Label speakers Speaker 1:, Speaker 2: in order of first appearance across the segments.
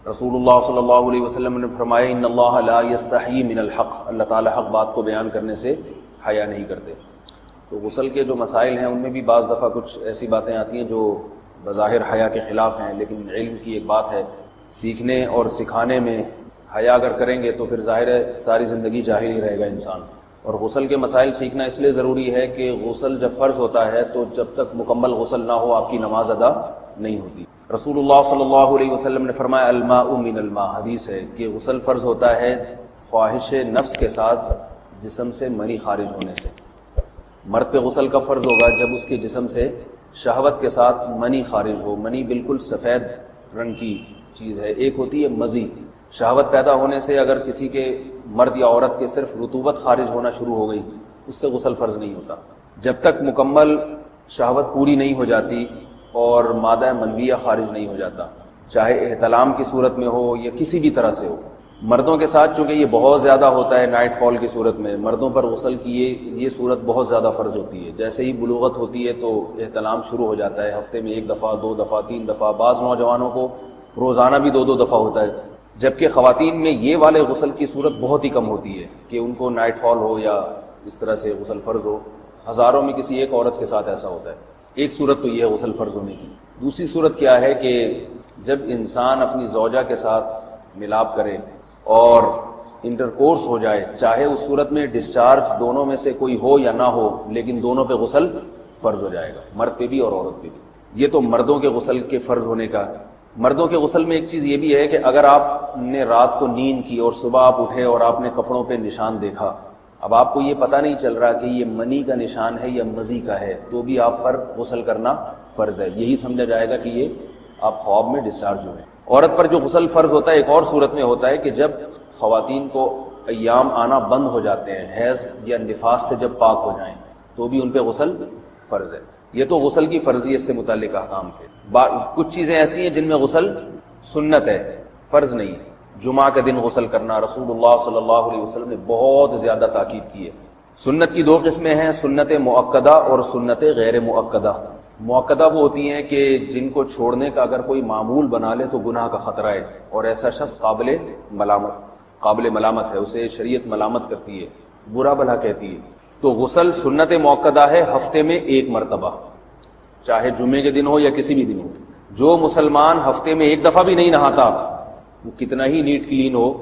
Speaker 1: رسول اللہ صلی اللہ علیہ وسلم نے فرمایا ان اللہ لا یستحیی من الحق، اللہ تعالیٰ حق بات کو بیان کرنے سے حیا نہیں کرتے۔ تو غسل کے جو مسائل ہیں ان میں بھی بعض دفعہ کچھ ایسی باتیں آتی ہیں جو بظاہر حیا کے خلاف ہیں، لیکن علم کی ایک بات ہے، سیکھنے اور سکھانے میں حیا اگر کریں گے تو پھر ظاہر ہے ساری زندگی جاہل ہی رہے گا انسان۔ اور غسل کے مسائل سیکھنا اس لیے ضروری ہے کہ غسل جب فرض ہوتا ہے تو جب تک مکمل غسل نہ ہو آپ کی نماز ادا نہیں ہوتی۔ رسول اللہ صلی اللہ علیہ وسلم نے فرمایا الماء من الماء، حدیث ہے کہ غسل فرض ہوتا ہے خواہش نفس کے ساتھ جسم سے منی خارج ہونے سے۔ مرد پہ غسل کب فرض ہوگا؟ جب اس کے جسم سے شہوت کے ساتھ منی خارج ہو۔ منی بالکل سفید رنگ کی چیز ہے، ایک ہوتی ہے مزی، شہوت پیدا ہونے سے اگر کسی کے مرد یا عورت کے صرف رطوبت خارج ہونا شروع ہو گئی اس سے غسل فرض نہیں ہوتا۔ جب تک مکمل شہوت پوری نہیں ہو جاتی اور مادہ منویہ خارج نہیں ہو جاتا، چاہے احتلام کی صورت میں ہو یا کسی بھی طرح سے ہو۔ مردوں کے ساتھ چونکہ یہ بہت زیادہ ہوتا ہے نائٹ فال کی صورت میں، مردوں پر غسل کی یہ صورت بہت زیادہ فرض ہوتی ہے۔ جیسے ہی بلوغت ہوتی ہے تو احتلام شروع ہو جاتا ہے، ہفتے میں 1 دفعہ 2 دفعہ 3 دفعہ، بعض نوجوانوں کو روزانہ بھی 2 دفعہ ہوتا ہے، جبکہ خواتین میں یہ والے غسل کی صورت بہت ہی کم ہوتی ہے کہ ان کو نائٹ فال ہو یا اس طرح سے غسل فرض ہو۔ ہزاروں میں کسی ایک عورت کے ساتھ ایسا ہوتا ہے۔ ایک صورت تو یہ ہے غسل فرض ہونے کی۔ دوسری صورت کیا ہے کہ جب انسان اپنی زوجہ کے ساتھ ملاپ کرے اور انٹرکورس ہو جائے، چاہے اس صورت میں ڈسچارج دونوں میں سے کوئی ہو یا نہ ہو، لیکن دونوں پہ غسل فرض ہو جائے گا، مرد پہ بھی اور عورت پہ بھی۔ یہ تو مردوں کے غسل کے فرض ہونے کا۔ مردوں کے غسل میں ایک چیز یہ بھی ہے کہ اگر آپ نے رات کو نیند کی اور صبح آپ اٹھے اور آپ نے کپڑوں پہ نشان دیکھا، اب آپ کو یہ پتہ نہیں چل رہا کہ یہ منی کا نشان ہے یا مزی کا ہے، تو بھی آپ پر غسل کرنا فرض ہے۔ یہی سمجھا جائے گا کہ یہ آپ خواب میں ڈسچارج ہوئے۔ عورت پر جو غسل فرض ہوتا ہے ایک اور صورت میں ہوتا ہے کہ جب خواتین کو ایام آنا بند ہو جاتے ہیں، حیض یا نفاس سے جب پاک ہو جائیں تو بھی ان پہ غسل فرض ہے۔ یہ تو غسل کی فرضیت سے متعلق احکام تھے۔ کچھ چیزیں ایسی ہیں جن میں غسل سنت ہے، فرض نہیں ہے۔ جمعہ کے دن غسل کرنا رسول اللہ صلی اللہ علیہ وسلم نے بہت زیادہ تاکید کی ہے۔ سنت کی 2 قسمیں ہیں، سنت مؤکدہ اور سنت غیر مؤکدہ۔ مؤکدہ وہ ہوتی ہیں کہ جن کو چھوڑنے کا اگر کوئی معمول بنا لے تو گناہ کا خطرہ ہے اور ایسا شخص قابل ملامت ہے، اسے شریعت ملامت کرتی ہے، برا بھلا کہتی ہے۔ تو غسل سنت مؤکدہ ہے ہفتے میں 1 مرتبہ، چاہے جمعے کے دن ہو یا کسی بھی دن ہو۔ جو مسلمان ہفتے میں 1 دفعہ بھی نہیں نہاتا، وہ کتنا ہی نیٹ کلین ہو،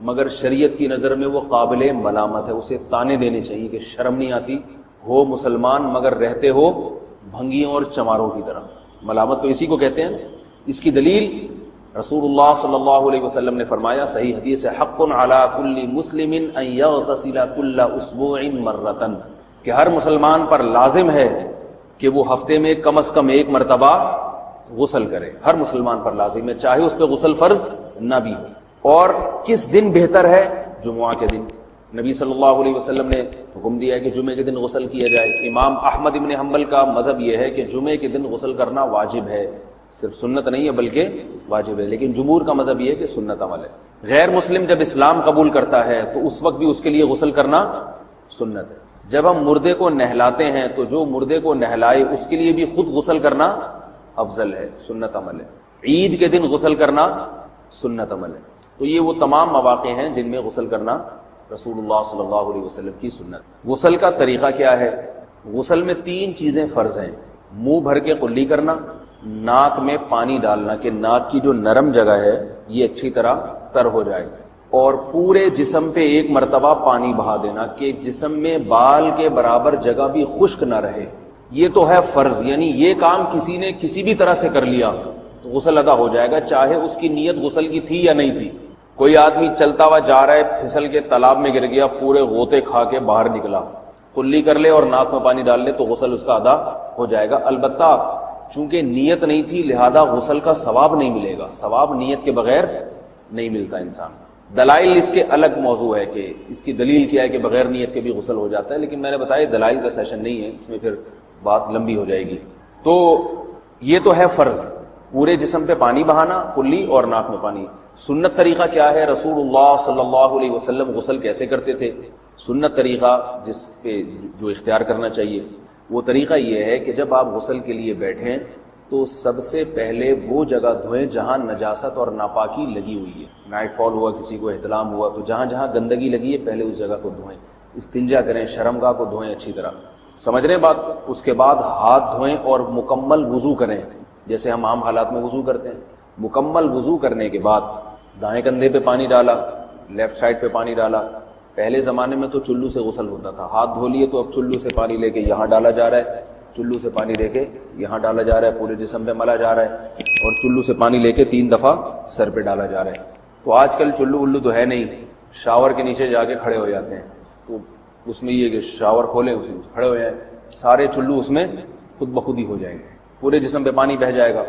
Speaker 1: مگر شریعت کی نظر میں وہ قابل ملامت ہے، اسے تانے دینے چاہیے کہ شرم نہیں آتی، ہو مسلمان مگر رہتے ہو بھنگیوں اور چماروں کی طرح۔ ملامت تو اسی کو کہتے ہیں۔ اس کی دلیل رسول اللہ صلی اللہ علیہ وسلم نے فرمایا، صحیح حدیث ہے، حق علی کل مسلم ان یغتسل کل اسبوع مرۃ، کہ ہر مسلمان پر لازم ہے کہ وہ ہفتے میں کم از کم 1 مرتبہ غسل کرے۔ ہر مسلمان پر لازم ہے، چاہے اس پہ غسل فرض نہ بھی ہو۔ اور کس دن بہتر ہے؟ جمعہ کے دن۔ نبی صلی اللہ علیہ وسلم نے حکم دیا ہے کہ جمعے کے دن غسل کیا جائے۔ امام احمد ابن حنبل کا مذہب یہ ہے کہ جمعے کے دن غسل کرنا واجب ہے، صرف سنت نہیں ہے بلکہ واجب ہے، لیکن جمہور کا مذہب یہ ہے کہ سنت عمل ہے۔ غیر مسلم جب اسلام قبول کرتا ہے تو اس وقت بھی اس کے لیے غسل کرنا سنت ہے۔ جب ہم مردے کو نہلاتے ہیں تو جو مردے کو نہلائے اس کے لیے بھی خود غسل کرنا افضل ہے، سنت عمل ہے۔ عید کے دن غسل کرنا سنت عمل ہے۔ تو یہ وہ تمام مواقع ہیں جن میں غسل کرنا رسول اللہ صلی اللہ علیہ وسلم کی سنت۔ غسل کا طریقہ کیا ہے؟ غسل میں 3 چیزیں فرض ہیں، منہ بھر کے قلی کرنا، ناک میں پانی ڈالنا کہ ناک کی جو نرم جگہ ہے یہ اچھی طرح تر ہو جائے، اور پورے جسم پہ 1 مرتبہ پانی بہا دینا کہ جسم میں بال کے برابر جگہ بھی خشک نہ رہے۔ یہ تو ہے فرض، یعنی یہ کام کسی نے کسی بھی طرح سے کر لیا تو غسل ادا ہو جائے گا، چاہے اس کی نیت غسل کی تھی یا نہیں تھی۔ کوئی آدمی چلتا ہوا جا رہا ہے، پھسل کے تالاب میں گر گیا، پورے غوطے کھا کے باہر نکلا، قلی کر لے اور ناک میں پانی ڈال لے تو غسل اس کا ادا ہو جائے گا۔ البتہ چونکہ نیت نہیں تھی لہذا غسل کا ثواب نہیں ملے گا، ثواب نیت کے بغیر نہیں ملتا انسان۔ دلائل اس کے الگ موضوع ہے کہ اس کی دلیل کیا ہے کہ بغیر نیت کے بھی غسل ہو جاتا ہے، لیکن میں نے بتایا دلائل کا سیشن نہیں ہے، اس میں پھر بات لمبی ہو جائے گی۔ تو یہ تو ہے فرض، پورے جسم پہ پانی بہانا، کلی اور ناک میں پانی۔ سنت طریقہ کیا ہے؟ رسول اللہ صلی اللہ علیہ وسلم غسل کیسے کرتے تھے؟ سنت طریقہ جس پہ جو اختیار کرنا چاہیے وہ طریقہ یہ ہے کہ جب آپ غسل کے لیے بیٹھیں تو سب سے پہلے وہ جگہ دھوئیں جہاں نجاست اور ناپاکی لگی ہوئی ہے. نائٹ فال ہوا, کسی کو احتلام ہوا, تو جہاں جہاں گندگی لگی ہے پہلے اس جگہ کو دھوئیں. استنجا کریں, شرمگاہ کو دھوئیں اچھی طرح. سمجھ رہے ہیں بات؟ اس کے بعد ہاتھ دھوئیں اور مکمل وضو کریں جیسے ہم عام حالات میں وضو کرتے ہیں. مکمل وضو کرنے کے بعد دائیں کندھے پہ پانی ڈالا, لیفٹ سائڈ پہ پانی ڈالا. پہلے زمانے میں تو چلو سے غسل ہوتا تھا, ہاتھ دھو لیے تو اب چلو سے پانی لے کے یہاں ڈالا جا رہا ہے, چلو سے پانی لے کے یہاں ڈالا جا رہا ہے, پورے جسم پہ ملا جا رہا ہے, اور چلو سے پانی لے کے 3 دفعہ سر پہ ڈالا جا رہا ہے. تو آج کل چلو ولو تو ہے نہیں, شاور کے نیچے جا کے کھڑے ہو جاتے ہیں. تو اس میں یہ کہ شاور کھولیں, اس میں کھڑے ہو جائیں, سارے چلو اس میں خود بخود ہی ہو جائیں گے, پورے جسم پہ پانی بہہ جائے گا.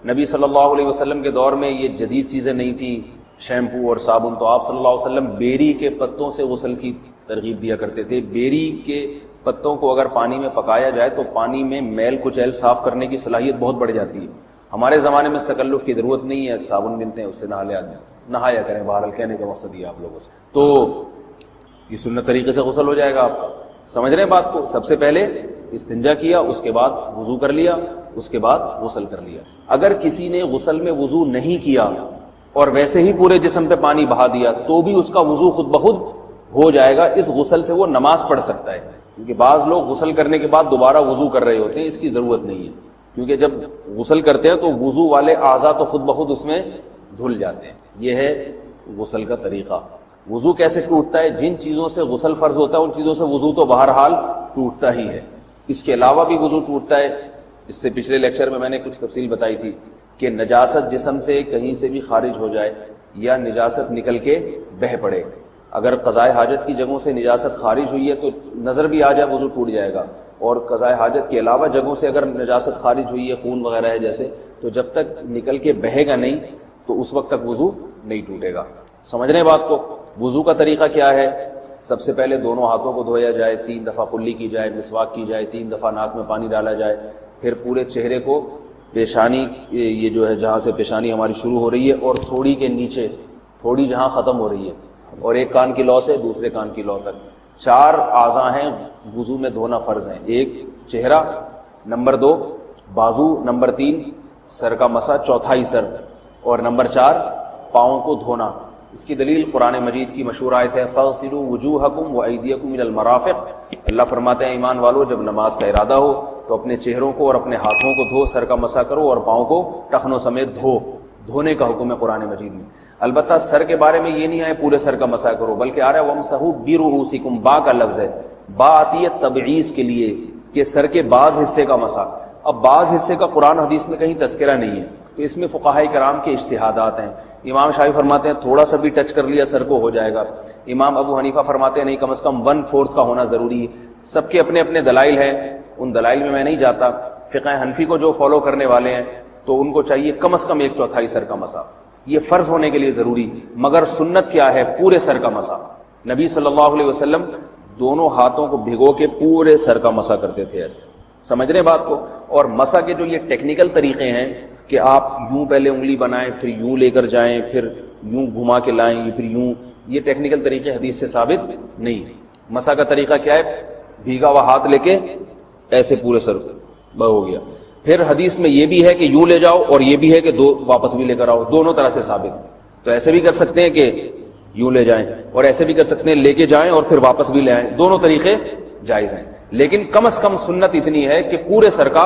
Speaker 1: نبی صلی اللہ علیہ وسلم کے دور میں یہ جدید چیزیں نہیں تھیں, شیمپو اور صابن. تو آپ صلی اللہ علیہ وسلم بیری کے پتوں سے غسل کی ترغیب دیا کرتے تھے. بیری کے پتوں کو اگر پانی میں پکایا جائے تو پانی میں میل کچیل صاف کرنے کی صلاحیت بہت بڑھ جاتی ہے. ہمارے زمانے میں اس تکلف کی ضرورت نہیں ہے, صابن ملتے ہیں اس سے نہا لے آدمی, نہایا کریں. بہرحال کہنے کا مقصد یہ آپ لوگوں سے, تو یہ سنت طریقے سے غسل ہو جائے گا آپ. سمجھ رہے ہیں بات کو؟ سب سے پہلے استنجا کیا, اس کے بعد وضو کر لیا, اس کے بعد غسل کر لیا. اگر کسی نے غسل میں وضو نہیں کیا اور ویسے ہی پورے جسم پہ پانی بہا دیا تو بھی اس کا وضو خود بخود ہو جائے گا. اس غسل سے وہ نماز پڑھ سکتا ہے, کیونکہ بعض لوگ غسل کرنے کے بعد دوبارہ وضو کر رہے ہوتے ہیں. اس کی ضرورت نہیں ہے, کیونکہ جب غسل کرتے ہیں تو وضو والے اعضاء تو خود بخود اس میں دھل جاتے ہیں. یہ ہے غسل کا طریقہ. وضو کیسے ٹوٹتا ہے؟ جن چیزوں سے غسل فرض ہوتا ہے ان چیزوں سے وضو تو بہرحال ٹوٹتا ہی ہے. اس کے علاوہ بھی وضو ٹوٹتا ہے. اس سے پچھلے لیکچر میں نے کچھ تفصیل بتائی تھی کہ نجاست جسم سے کہیں سے بھی خارج ہو جائے یا نجاست نکل کے بہہ پڑے. اگر قضائے حاجت کی جگہوں سے نجاست خارج ہوئی ہے تو نظر بھی آ جائے وضو ٹوٹ جائے گا, اور قضائے حاجت کے علاوہ جگہوں سے اگر نجاست خارج ہوئی ہے, خون وغیرہ ہے جیسے, تو جب تک نکل کے بہے گا نہیں تو اس وقت تک وضو نہیں ٹوٹے گا. سمجھ رہے ہیں بات کو؟ وضو کا طریقہ کیا ہے؟ سب سے پہلے دونوں ہاتھوں کو دھویا جائے, 3 دفعہ کلی کی جائے, مسواک کی جائے, 3 دفعہ ناک میں پانی ڈالا جائے. پھر پورے چہرے کو, پیشانی یہ جو ہے جہاں سے پیشانی ہماری شروع ہو رہی ہے اور تھوڑی کے نیچے, تھوڑی جہاں ختم ہو رہی ہے, اور ایک کان کی لو سے دوسرے کان کی لو تک 4 اعضاء ہیں وضو میں دھونا فرض ہیں. 1 چہرہ, نمبر 2 بازو, نمبر 3 سر کا مسا, چوتھائی سر, اور نمبر 4 پاؤں کو دھونا. اس کی دلیل قرآن مجید کی مشہور آیت ہے فاغسلوا وجوہکم وایدیکم الی المرافق. اللہ فرماتے ہیں ایمان والو جب نماز کا ارادہ ہو تو اپنے چہروں کو اور اپنے ہاتھوں کو دھو, سر کا مسا کرو اور پاؤں کو ٹخنوں سمیت دھو. دھونے کا حکم ہے قرآن مجید میں. البتہ سر کے بارے میں یہ نہیں آئے پورے سر کا مسا کرو, بلکہ آ رہا ہے وامسحوا برؤوسکم. با کا لفظ ہے, با آتی ہے تبعیض کے لیے کہ سر کے بعض حصے کا مسا. اب بعض حصے کا قرآن حدیث میں کہیں تذکرہ نہیں ہے, تو اس میں فقہاء کرام کے اجتہادات ہیں. امام شافعی فرماتے ہیں تھوڑا سا بھی ٹچ کر لیا سر کو ہو جائے گا. امام ابو حنیفہ فرماتے ہیں نہیں, کم از کم 1/4 کا ہونا ضروری ہے. سب کے اپنے اپنے دلائل ہیں, ان دلائل میں نہیں جاتا. فقہ حنفی کو جو فالو کرنے والے ہیں تو ان کو چاہیے کم از کم 1/4 سر کا مسا, یہ فرض ہونے کے لیے ضروری. مگر سنت کیا ہے؟ پورے سر کا مسا. نبی صلی اللہ علیہ وسلم دونوں ہاتھوں کو بھگو کے پورے سر کا مسا کرتے تھے ایسے. سمجھ رہے بات کو؟ اور مسا کے جو یہ ٹیکنیکل طریقے ہیں کہ آپ یوں پہلے انگلی بنائیں, پھر یوں لے کر جائیں, پھر یوں گھما کے لائیں, پھر یوں, یہ ٹیکنیکل طریقے حدیث سے ثابت نہیں. مسا کا طریقہ کیا ہے؟ بھیگا ہوا ہاتھ لے کے ایسے پورے سر ہو گیا. پھر حدیث میں یہ بھی ہے کہ یوں لے جاؤ اور یہ بھی ہے کہ دو واپس بھی لے کر آؤ, دونوں طرح سے ثابت. تو ایسے بھی کر سکتے ہیں کہ یوں لے جائیں, اور ایسے بھی کر سکتے ہیں لے کے جائیں اور پھر واپس بھی لے آئیں, دونوں طریقے جائز ہیں. لیکن کم از کم سنت اتنی ہے کہ پورے سر کا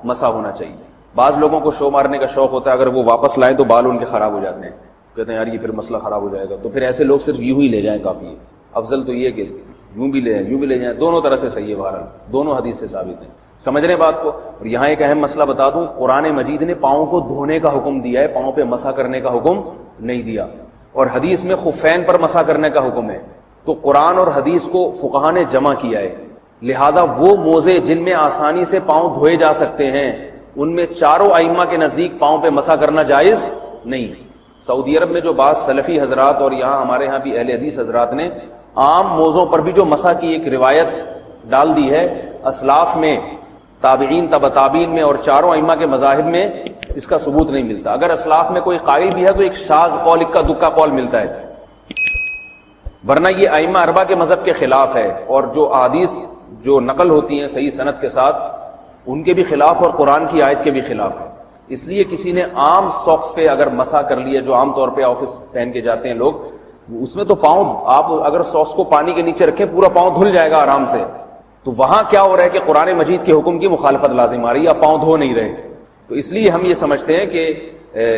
Speaker 1: مسا ہونا چاہیے. بعض لوگوں کو شو مارنے کا شوق ہوتا ہے, اگر وہ واپس لائیں تو بال ان کے خراب ہو جاتے ہیں, کہتے ہیں یار یہ پھر مسئلہ خراب ہو جائے گا. تو پھر ایسے لوگ صرف یوں ہی لے جائیں کافی ہے. افضل تو یہ کہ یوں بھی لے جائیں, یوں بھی لے جائیں, دونوں طرح سے صحیح ہے. بہرحال دونوں حدیث سے ثابت ہیں. سمجھ رہے ہیں بات کو؟ اور یہاں ایک اہم مسئلہ بتا دوں, قرآن مجید نے پاؤں کو دھونے کا حکم دیا ہے, پاؤں پہ مسا کرنے کا حکم نہیں دیا. اور حدیث میں خفین پر مسا کرنے کا حکم ہے. تو قرآن اور حدیث کو فقہاء نے جمع کیا ہے. لہذا وہ موزے جن میں آسانی سے پاؤں دھوئے جا سکتے ہیں ان میں چاروں ائمہ کے نزدیک پاؤں پہ مسا کرنا جائز نہیں. سعودی عرب میں جو بعض سلفی حضرات اور یہاں ہمارے ہاں بھی اہل حدیث حضرات نے عام موزوں پر بھی جو مسا کی ایک روایت ڈال دی ہے, اسلاف میں, تابعین, تبع تابعین میں اور چاروں ائمہ کے مذاہب میں اس کا ثبوت نہیں ملتا. اگر اسلاف میں کوئی قائل بھی ہے تو ایک شاذ قول, اکا دکا قول ملتا ہے, ورنہ یہ ائمہ اربعہ کے مذہب کے خلاف ہے. اور جو احادیث جو نقل ہوتی ہیں صحیح سند کے ساتھ ان کے بھی خلاف اور قرآن کی آیت کے بھی خلاف ہے. اس لیے کسی نے عام ساکس پہ اگر مسح کر لیا, جو عام طور پہ آفس پہن کے جاتے ہیں لوگ, اس میں تو پاؤں آپ اگر ساکس کو پانی کے نیچے رکھیں پورا پاؤں دھل جائے گا آرام سے. تو وہاں کیا ہو رہا ہے کہ قرآن مجید کے حکم کی مخالفت لازم آ رہی ہے, آپ پاؤں دھو نہیں رہے. تو اس لیے ہم یہ سمجھتے ہیں کہ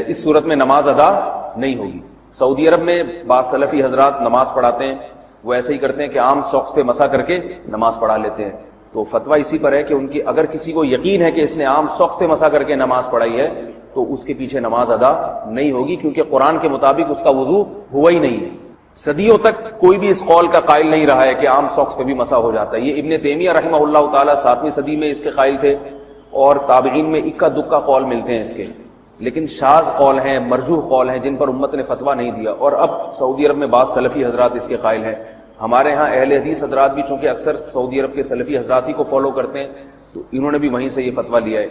Speaker 1: اس صورت میں نماز ادا نہیں ہوگی. سعودی عرب میں بعض سلفی حضرات نماز پڑھاتے ہیں, وہ ایسے ہی کرتے ہیں کہ عام ساکس پہ مسح کر کے نماز پڑھا لیتے ہیں. تو فتویٰ اسی پر ہے کہ ان کی اگر کسی کو یقین ہے کہ اس نے عام ساکس پہ مسح کر کے نماز پڑھائی ہے تو اس کے پیچھے نماز ادا نہیں ہوگی, کیونکہ قرآن کے مطابق اس کا وضو ہوا ہی نہیں ہے. صدیوں تک کوئی بھی اس قول کا قائل نہیں رہا ہے کہ عام ساکس پہ بھی مسح ہو جاتا ہے. یہ ابن تیمیہ رحمہ اللہ تعالیٰ 7ویں صدی میں اس کے قائل تھے, اور تابعین میں اکا دکا قول ملتے ہیں اس کے, لیکن شاذ قول ہیں, مرجوح قول ہیں, جن پر امت نے فتویٰ نہیں دیا. اور اب سعودی عرب میں بعض سلفی حضرات اس کے قائل ہیں. ہمارے ہاں اہل حدیث حضرات بھی چونکہ اکثر سعودی عرب کے سلفی حضرات ہی کو فالو کرتے ہیں, تو انہوں نے بھی وہیں سے یہ فتویٰ لیا ہے.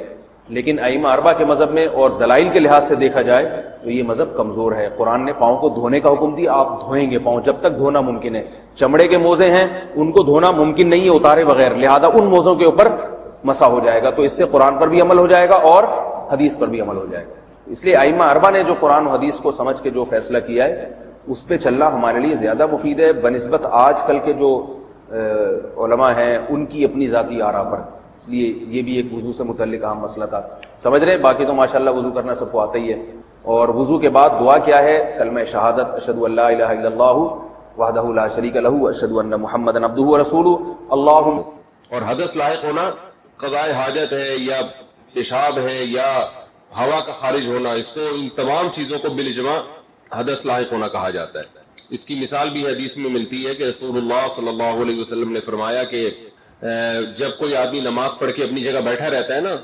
Speaker 1: لیکن ائمہ اربعہ کے مذہب میں اور دلائل کے لحاظ سے دیکھا جائے تو یہ مذہب کمزور ہے. قرآن نے پاؤں کو دھونے کا حکم دیا, آپ دھوئیں گے پاؤں جب تک دھونا ممکن ہے. چمڑے کے موزے ہیں ان کو دھونا ممکن نہیں ہے اتارے بغیر, لہذا ان موزوں کے اوپر مسح ہو جائے گا. تو اس سے قرآن پر بھی عمل ہو جائے گا اور حدیث پر بھی عمل ہو جائے گا. اس لیے ائمہ اربعہ نے جو قرآن و حدیث کو سمجھ کے جو فیصلہ کیا ہے اس پہ چلنا ہمارے لیے زیادہ مفید ہے بنسبت آج کل کے جو علماء ہیں ان کی اپنی ذاتی آراء پر. اس لیے یہ بھی ایک وضو سے متعلق اہم مسئلہ تھا. سمجھ رہے ہیں؟ باقی تو ماشاءاللہ وضو کرنا سب کو آتا ہی ہے. اور وضو کے بعد دعا کیا ہے؟ کلمہ شہادت, اشہد ان لا الہ الا اللہ وحدہ لا شریک لہ اشہد ان محمدا عبدہ ورسولہ. اللہم.
Speaker 2: اور حدث لاحق ہونا قضاء حاجت ہے یا پیشاب ہے یا ہوا کا خارج ہونا, اس کو ان تمام چیزوں کو بالاجماع حدث لاحق ہونا کہا جاتا ہے. اس کی مثال بھی حدیث میں ملتی ہے کہ رسول اللہ صلی اللہ علیہ وسلم نے فرمایا کہ جب کوئی آدمی نماز پڑھ کے اپنی جگہ بیٹھا رہتا ہے نا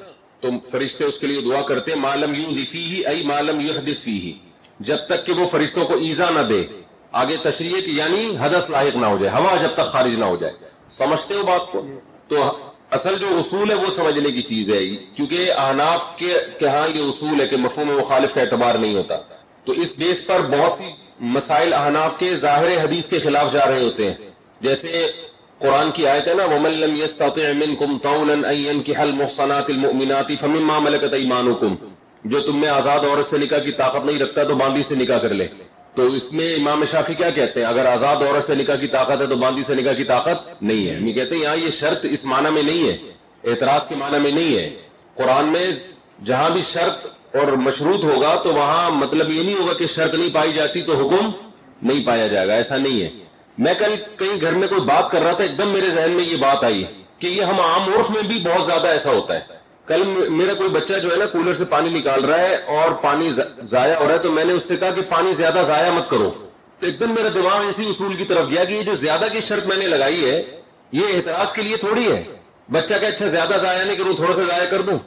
Speaker 2: تو فرشتے اس کے لیے دعا کرتے ہیں, ما لم یؤذ فیہ ای ما لم یحدث فیہ, جب تک کہ وہ فرشتوں کو ایذا نہ دے. آگے تشریح کہ یعنی حدث لاحق نہ ہو جائے, ہوا جب تک خارج نہ ہو جائے. سمجھتے ہو بات کو؟ تو اصل جو اصول ہے وہ سمجھنے کی چیز ہے, کیونکہ احناف کے ہاں یہ اصول ہے کہ مفہوم مخالف کا اعتبار نہیں ہوتا. تو اس بیس پر بہت سی مسائل احناف کے ظاہر حدیث کے خلاف جا رہے ہوتے ہیں. جیسے قرآن کی آیت ہے نا, وَمَن لَّمْ يَسْتَطِعْ مِنكُمْ طَوْلًا أَن يَنكِحَ الْمُحْصَنَاتِ الْمُؤْمِنَاتِ فَمِمَّا مَلَكَتْ أَيْمَانُكُمْ, جو تم میں آزاد عورت سے نکاح کی طاقت نہیں رکھتا تو باندی سے نکاح کر لے. تو اس میں امام شافعی کیا کہتے ہیں؟ اگر آزاد عورت سے نکاح کی طاقت ہے تو باندی سے نکاح کی طاقت نہیں ہے. یہ کہتے ہیں یہاں یہ شرط اس معنی میں نہیں ہے, اعتراض کے معنی میں نہیں ہے. قرآن میں جہاں بھی شرط اور مشروط ہوگا تو وہاں مطلب یہ نہیں ہوگا کہ شرط نہیں پائی جاتی تو حکم نہیں پایا جائے گا, ایسا نہیں ہے. میں کل کہیں گھر میں کوئی بات کر رہا تھا, ایک دم میرے ذہن میں یہ بات آئی کہ یہ ہم عام عرف میں بھی بہت زیادہ ایسا ہوتا ہے. کل میرا کوئی بچہ جو ہے نا کولر سے پانی نکال رہا ہے اور پانی ضائع ہو رہا ہے, تو میں نے اس سے کہا کہ پانی زیادہ ضائع مت کرو. تو ایک دم میرا دماغ اسی اصول کی طرف گیا کہ یہ جو زیادہ کی شرط میں نے لگائی ہے یہ اعتراض کے لیے تھوڑی ہے. بچہ کہ اچھا زیادہ ضائع نہیں کروں, تھوڑا سا ضائع کر دوں.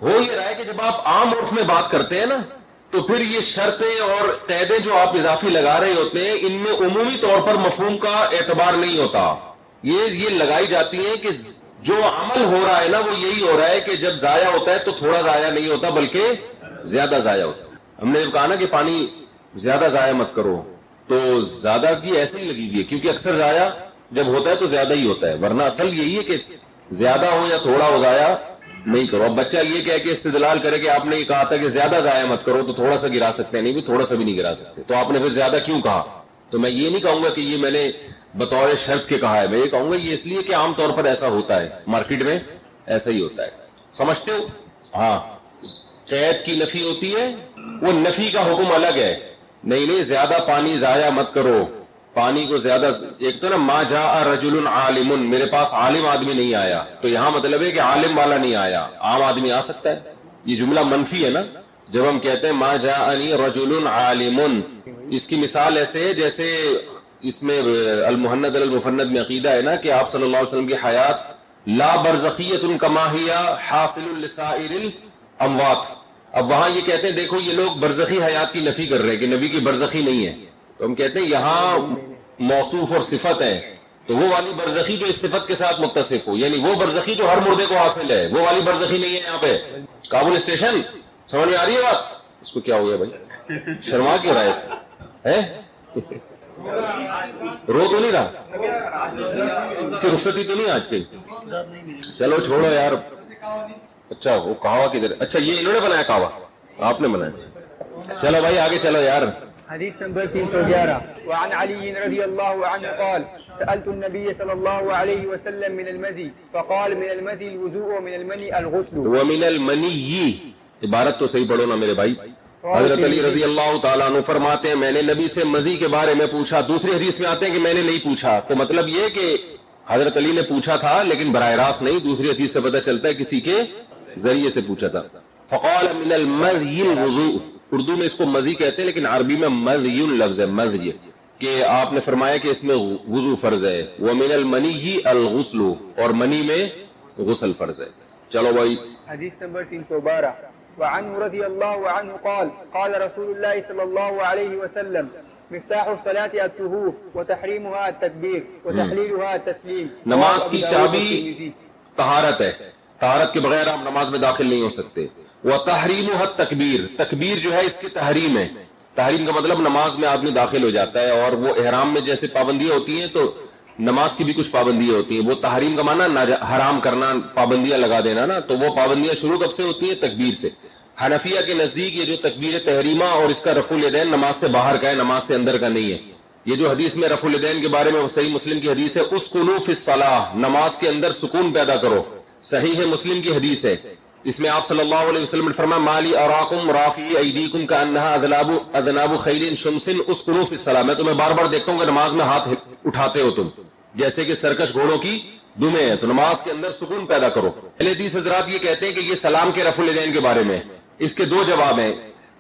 Speaker 2: ہو یہ رہا ہے کہ جب آپ عام عرف میں بات کرتے ہیں نا تو پھر یہ شرطیں اور قیدیں جو آپ اضافی لگا رہے ہوتے ہیں ان میں عمومی طور پر مفہوم کا اعتبار نہیں ہوتا. یہ لگائی جاتی ہیں کہ جو عمل ہو رہا ہے نا وہ یہی ہو رہا ہے کہ جب ضائع ہوتا ہے تو تھوڑا ضائع نہیں ہوتا بلکہ زیادہ ضائع ہوتا ہے. ہم نے جب کہا نا کہ پانی زیادہ ضائع مت کرو تو زیادہ کی ایسے ہی لگی ہوئی ہے, کیونکہ اکثر ضائع جب ہوتا ہے تو زیادہ ہی ہوتا ہے, ورنہ اصل یہی ہے کہ زیادہ ہو یا تھوڑا ہو ضائع نہیں کرو. اب بچہ یہ کہہ کے استدلال کرے کہ آپ نے یہ کہا تھا کہ زیادہ ضائع مت کرو تو تھوڑا سا گرا سکتے ہیں, نہیں بھی تھوڑا سا بھی نہیں گرا سکتے, تو آپ نے پھر زیادہ کیوں کہا؟ تو میں یہ نہیں کہوں گا کہ یہ میں نے بطور شرط کے کہا ہے, میں یہ کہوں گا یہ اس لیے کہ عام طور پر ایسا ہوتا ہے, مارکیٹ میں ایسا ہی ہوتا ہے. سمجھتے ہو؟ ہاں, قید کی نفی ہوتی ہے, وہ نفی کا حکم الگ ہے. نہیں زیادہ پانی ضائع مت کرو, پانی کو زیادہ. ایک تو نا ما جاء رجل عالم, میرے پاس عالم آدمی نہیں آیا, تو یہاں مطلب ہے کہ عالم والا نہیں آیا, عام آدمی آ سکتا ہے. یہ جملہ منفی ہے نا. جب ہم کہتے ہیں ما جاءنی رجل عالم, اس کی مثال ایسے ہے جیسے اس میں المحند المفند میں عقیدہ ہے نا کہ آپ صلی اللہ علیہ وسلم کی حیات لا برزخیت کما ہی حاصل لسائر الاموات. اب وہاں یہ کہتے ہیں دیکھو یہ لوگ برزخی حیات کی نفی کر رہے ہیں کہ نبی کی برزخی نہیں ہے, تو ہم کہتے ہیں یہاں موصوف اور صفت ہے, تو وہ والی برزخی جو اس صفت کے ساتھ متصف ہو, یعنی وہ برزخی جو ہر مردے کو حاصل ہے, وہ والی برزخی نہیں ہے. یہاں پہ کابل اسٹیشن, سمجھ میں آ رہی ہے بات؟ اس کو کیا ہو گیا بھائی, شرما کیوں رہا ہے رو تو نہیں رہا, اس کی رخصتی تو نہیں آج کل؟ چلو چھوڑو یار, اچھا وہ کہوا کدھر؟ اچھا یہ انہوں نے بنایا کہوا، آپ نے بنایا؟ چلو بھائی آگے چلو یار.
Speaker 3: حدیث نمبر 311 وعن علي رضي الله عنه قال سألت النبي صلى الله عليه وسلم من المزي فقال من المزي الوضوء ومن المني الغسل.
Speaker 2: ومن المني، عبارت تو صحیح پڑھو نا میرے بھائی. حضرت علی رضی اللہ تعالیٰ عنہ فرماتے ہیں میں نے نبی سے مزی کے بارے میں پوچھا. دوسری حدیث میں آتے ہیں کہ میں نے نہیں پوچھا، تو مطلب یہ کہ حضرت علی نے پوچھا تھا لیکن براہ راست نہیں. دوسری حدیث سے پتہ چلتا ہے کسی کے ذریعے سے پوچھا تھا. فقال من المزی الوضوء، اردو میں اس کو مزی کہتے ہیں لیکن عربی میں مزی لفظ ہے، مزی، کہ آپ نے فرمایا کہ اس میں وضو فرض ہے. ومن المنی الغسل، اور منی میں غسل فرض ہے. چلو بھائی
Speaker 3: حدیث نمبر 312 وعنه رضی اللہ عنہ قال قال رسول اللہ صلی اللہ علیہ وسلم مفتاح الصلاة الطہور وتحریمها التکبیر وتحلیلها التسلیم.
Speaker 2: نماز کی چابی طہارت ہے، طہارت کے بغیر آپ نماز میں داخل نہیں ہو سکتے. وتحریمها التکبیر، تکبیر جو ہے اس کی تحریم ہے. تحریم کا مطلب نماز میں آدمی داخل ہو جاتا ہے، اور وہ احرام میں جیسے پابندیاں ہوتی ہیں تو نماز کی بھی کچھ پابندیاں ہوتی ہیں. وہ تحریم کا معنی حرام کرنا، پابندیاں لگا دینا نا، تو وہ پابندیاں شروع کب سے ہوتی ہیں؟ تکبیر سے. حنفیہ کے نزدیک یہ جو تکبیر تحریمہ اور اس کا رفع الیدین نماز سے باہر کا ہے، نماز سے اندر کا نہیں ہے. یہ جو حدیث میں رفع الیدین کے بارے میں وہ صحیح مسلم کی حدیث ہے، اسکنوا فی الصلاۃ، نماز کے اندر سکون پیدا کرو. صحیح مسلم کی حدیث ہے. اس میں آپ صلی اللہ علیہ وسلم نے فرمایا مالی اراکم رافعی ایدیکم کانها اذناب خیل شمس اسکنوا فی الصلاۃ، میں تمہیں بار بار دیکھتا ہوں کہ نماز میں ہاتھ اٹھاتے ہو تم جیسے کہ سرکش گھوڑوں کی دمیں ہیں، تو نماز کے اندر سکون پیدا کرو. اہل حدیث حضرات یہ کہتے ہیں کہ یہ سلام کے رفع الیدین کے بارے میں. اس کے دو جواب ہیں،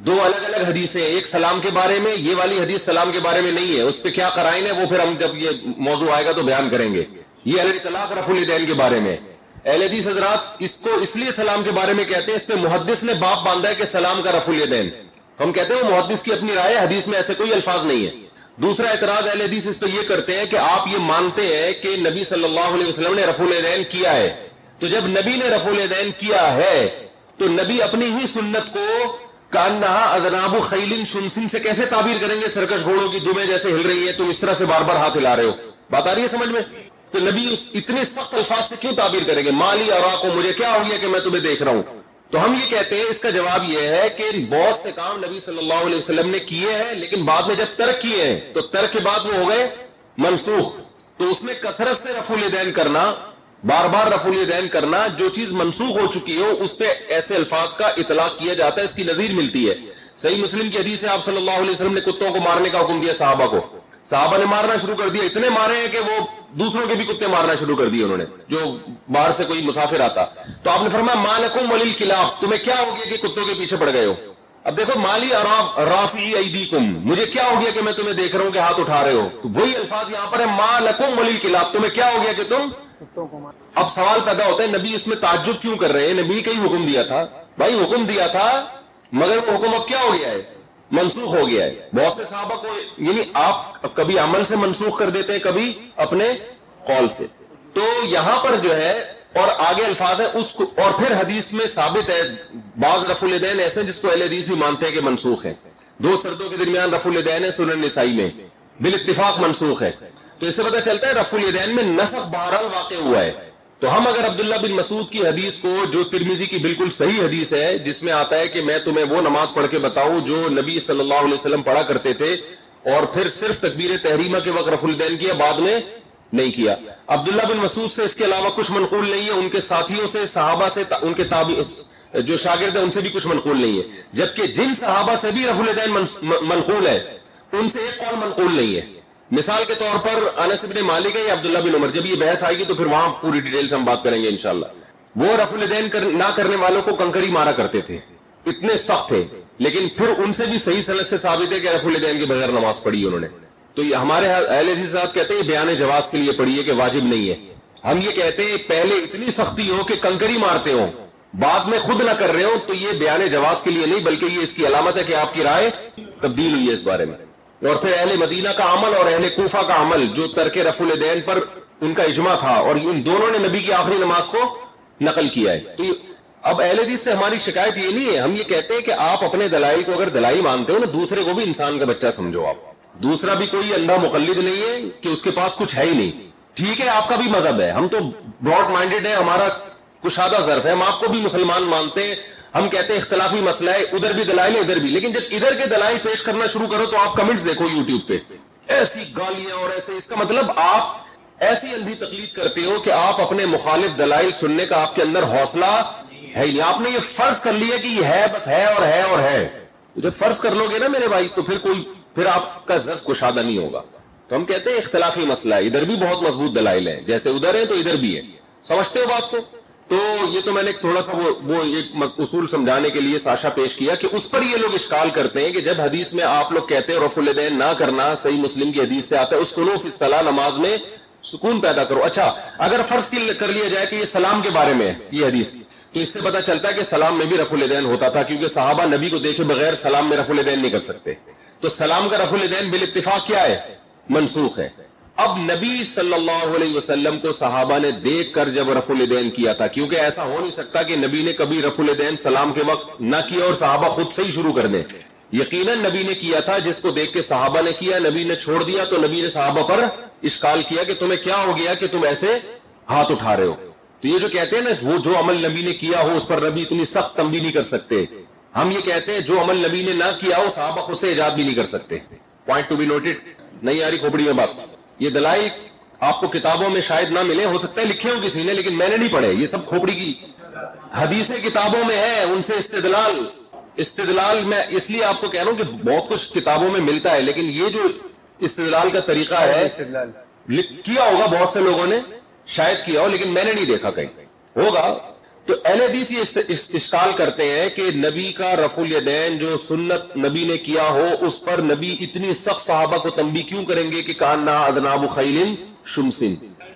Speaker 2: دو الگ الگ حدیثیں. ایک سلام کے بارے میں، یہ والی حدیث سلام کے بارے میں نہیں ہے، اس پہ کیا قرائن ہے وہ پھر ہم جب یہ موضوع آئے گا تو بیان کریں گے. یہ علی اطلاق رفع الیدین کے بارے میں. اہل حدیث حضرات اس کو اس لیے سلام کے بارے میں کہتے ہیں، اس پہ محدث نے باب باندھا ہے کہ سلام کا رفع الیدین. ہم کہتے ہیں وہ محدث کی اپنی رائے، حدیث میں ایسے کوئی الفاظ نہیں ہے. دوسرا اعتراض اہل حدیث اس پہ یہ کرتے ہیں کہ آپ یہ مانتے ہیں کہ نبی صلی اللہ علیہ وسلم نے رفع الیدین کیا ہے، تو جب نبی نے رفع الیدین کیا ہے تو نبی اپنی ہی سنت کو کانہا اذناب خیل شمسن سے کیسے تعبیر کریں گے؟ سرکش گھوڑوں کی دمیں جیسے ہل رہی ہیں، تم اس طرح سے بار بار ہاتھ ہلا رہے ہو. بات آ رہی ہے سمجھ میں؟ تو نبی اتنے سخت الفاظ سے کیوں تعبیر کریں گے؟ مالی اراکم، مجھے کیا ہو گیا کہ میں تمہیں دیکھ رہا ہوں. تو ہم یہ کہتے ہیں اس کا جواب یہ ہے کہ بہت سے کام نبی صلی اللہ علیہ وسلم نے کیے ہیں لیکن بعد میں جب ترک کیے ہیں تو ترک کے بعد وہ ہو گئے منسوخ. تو اس میں کثرت سے رفع الیدین کرنا، بار بار رفع الیدین کرنا، جو چیز منسوخ ہو چکی ہو اس پہ ایسے الفاظ کا اطلاق کیا جاتا ہے. اس کی نظیر ملتی ہے صحیح مسلم کی حدیث ہے، آپ صلی اللہ علیہ وسلم نے کتوں کو مارنے کا حکم دیا صحابہ کو. صحابہ نے مارنا شروع کر دیا، اتنے مارے ہیں کہ وہ دوسروں کے بھی کتے مارنا شروع کر دیے انہوں نے، جو باہر سے کوئی مسافر آتا. تو آپ نے فرمایا ما لکم وللکلاب، تمہیں کیا ہو گیا کہ کتوں کے پیچھے پڑ گئے ہو؟ اب دیکھو مالی رافعی ایدیکم، مجھے کیا ہو گیا کہ میں تمہیں دیکھ رہا ہوں کہ ہاتھ اٹھا رہے ہو. تو وہی الفاظ یہاں پر ہے ما لکم وللکلاب، تمہیں کیا ہو گیا کہ تم. اب سوال پیدا ہوتا ہے نبی اس میں تعجب کیوں کر رہے ہیں؟ نبی کہیں حکم دیا تھا، بھائی حکم دیا تھا مگر وہ حکم اب کیا ہو گیا ہے؟ منسوخ ہو گیا ہے. بہت سے صحابہ کو یعنی آپ کبھی عمل سے منسوخ کر دیتے ہیں، کبھی اپنے قول سے. تو یہاں پر جو ہے اور آگے الفاظ ہے اس کو، اور پھر حدیث میں ثابت ہے بعض رفع الیدین ایسے جس کو اہل حدیث بھی مانتے ہیں کہ منسوخ ہے. دو سردوں کے درمیان رفع الیدین ہے، سنن نسائی میں بالاتفاق منسوخ ہے. تو اس سے پتہ چلتا ہے رفع الیدین میں نسخ بہرحال واقع ہوا ہے. تو ہم اگر عبداللہ بن مسعود کی حدیث کو، جو ترمذی کی بالکل صحیح حدیث ہے جس میں آتا ہے کہ میں تمہیں وہ نماز پڑھ کے بتاؤں جو نبی صلی اللہ علیہ وسلم پڑھا کرتے تھے، اور پھر صرف تکبیر تحریمہ کے وقت رفع الیدین کیا، بعد میں نہیں کیا. عبداللہ بن مسعود سے اس کے علاوہ کچھ منقول نہیں ہے، ان کے ساتھیوں سے، صحابہ سے، ان کے جو شاگرد ہیں ان سے بھی کچھ منقول نہیں ہے. جبکہ جن صحابہ سے بھی رفع الیدین منقول ہے ان سے ایک قول منقول نہیں ہے. مثال کے طور پر انس بن مالک ہے یا عبداللہ بن عمر، جب یہ بحث آئے گی تو پھر وہاں پوری ڈیٹیل سے ہم بات کریں گے انشاءاللہ. وہ رفع الیدین نہ کرنے والوں کو کنکری مارا کرتے تھے، اتنے سخت تھے، لیکن پھر ان سے بھی صحیح سند سے ثابت ہے کہ رفع الیدین کے بغیر نماز پڑھی انہوں نے. تو یہ ہمارے اہل حدیث کہتے ہیں بیان جواز کے لیے پڑھی ہے کہ واجب نہیں ہے. ہم یہ کہتے ہیں پہلے اتنی سختی ہو کہ کنکری مارتے ہوں، بعد میں خود نہ کر رہے ہو، تو یہ بیان جواز کے لیے نہیں بلکہ یہ اس کی علامت ہے کہ آپ کی رائے تبدیل ہوئی ہے اس بارے میں. اور پھر اہل مدینہ کا عمل اور اہل کوفہ کا عمل جو ترک رفع الیدین پر ان کا اجماع تھا، اور ان دونوں نے نبی کی آخری نماز کو نقل کیا ہے. تو اب اہل حدیث سے ہماری شکایت یہ نہیں ہے، ہم یہ کہتے ہیں کہ آپ اپنے دلائل کو اگر دلائی مانتے ہو نا، دوسرے کو بھی انسان کا بچہ سمجھو. آپ دوسرا بھی کوئی اندھا مقلد نہیں ہے کہ اس کے پاس کچھ ہے ہی نہیں. ٹھیک ہے آپ کا بھی مذہب ہے، ہم تو براڈ مائنڈیڈ ہے، ہمارا کشادہ ظرف ہے. ہم آپ کو بھی مسلمان مانتے ہیں, ہم کہتے ہیں اختلافی مسئلہ ہے, ادھر بھی دلائل ہے ادھر بھی, لیکن جب ادھر کے دلائل پیش کرنا شروع کرو تو آپ کمنٹس دیکھو یوٹیوب پہ, ایسی گالیاں اور ایسے, اس کا مطلب آپ ایسی اندھی تقلید کرتے ہو کہ آپ اپنے مخالف دلائل سننے کا آپ کے اندر حوصلہ ہے ہی نہیں. آپ نے یہ فرض کر لیا کہ یہ ہے, بس ہے اور ہے اور ہے. جب فرض کر لو گے نا میرے بھائی, تو پھر آپ کا ظرف کشادہ نہیں ہوگا. تو ہم کہتے ہیں اختلافی مسئلہ ہے, ادھر بھی بہت مضبوط دلائل ہیں, جیسے ادھر ہے تو ادھر بھی ہے. سمجھتے ہو بات کو؟ تو یہ تو میں نے تھوڑا سا وہ ایک اصول سمجھانے کے لیے ساشا پیش کیا کہ اس پر یہ لوگ اشکال کرتے ہیں کہ جب حدیث میں آپ لوگ کہتے ہیں رفع الیدین نہ کرنا, صحیح مسلم کی حدیث سے آتا ہے اسکنوا فی الصلاۃ, نماز میں سکون پیدا کرو. اچھا اگر فرض کر لیا جائے کہ یہ سلام کے بارے میں ہے یہ حدیث, تو اس سے پتہ چلتا ہے کہ سلام میں بھی رفع الیدین ہوتا تھا, کیونکہ صحابہ نبی کو دیکھے بغیر سلام میں رفع الیدین نہیں کر سکتے. تو سلام کا رفع الیدین بالاتفاق کیا ہے؟ منسوخ ہے. اب نبی صلی اللہ علیہ وسلم کو صحابہ نے دیکھ کر جب رفع الیدین کیا تھا, کیونکہ ایسا ہو نہیں سکتا کہ نبی نے کبھی رفع الیدین سلام کے وقت نہ کیا اور صحابہ خود سے ہی شروع کر دیں. یقیناً نبی نے کیا تھا, جس کو دیکھ کے صحابہ نے کیا, نبی نے چھوڑ دیا تو نبی نے صحابہ پر اشکال کیا کہ تمہیں کیا ہو گیا کہ تم ایسے ہاتھ اٹھا رہے ہو. تو یہ جو کہتے ہیں نا وہ جو عمل نبی نے کیا ہو اس پر نبی اتنی سخت تنبیہ نہیں کر سکتے. ہم یہ کہتے ہیں جو عمل نبی نے نہ کیا ہو صحابہ خود سے ایجاد بھی نہیں کر سکتے. Point to be noted. نہیں آ رہی کھوپڑی میں بات؟ یہ دلائل آپ کو کتابوں میں شاید نہ ملے, ہو سکتا ہے لکھے ہوں کسی نے, لیکن میں نے نہیں پڑھے. یہ سب کھوپڑی کی حدیثیں کتابوں میں ہے, ان سے استدلال میں اس لیے آپ کو کہہ رہا ہوں کہ بہت کچھ کتابوں میں ملتا ہے, لیکن یہ جو استدلال کا طریقہ ہے کیا ہوگا بہت سے لوگوں نے, شاید کیا ہو, لیکن میں نے نہیں دیکھا کہیں ہوگا. تو اہل حدیث یہ اشکال کرتے ہیں کہ نبی کا رفع الیدین جو سنت نبی نے کیا ہو اس پر نبی اتنی سخت صحابہ کو تنبیہ کیوں کریں گے کہ کاننا اذناب خیل شمسن.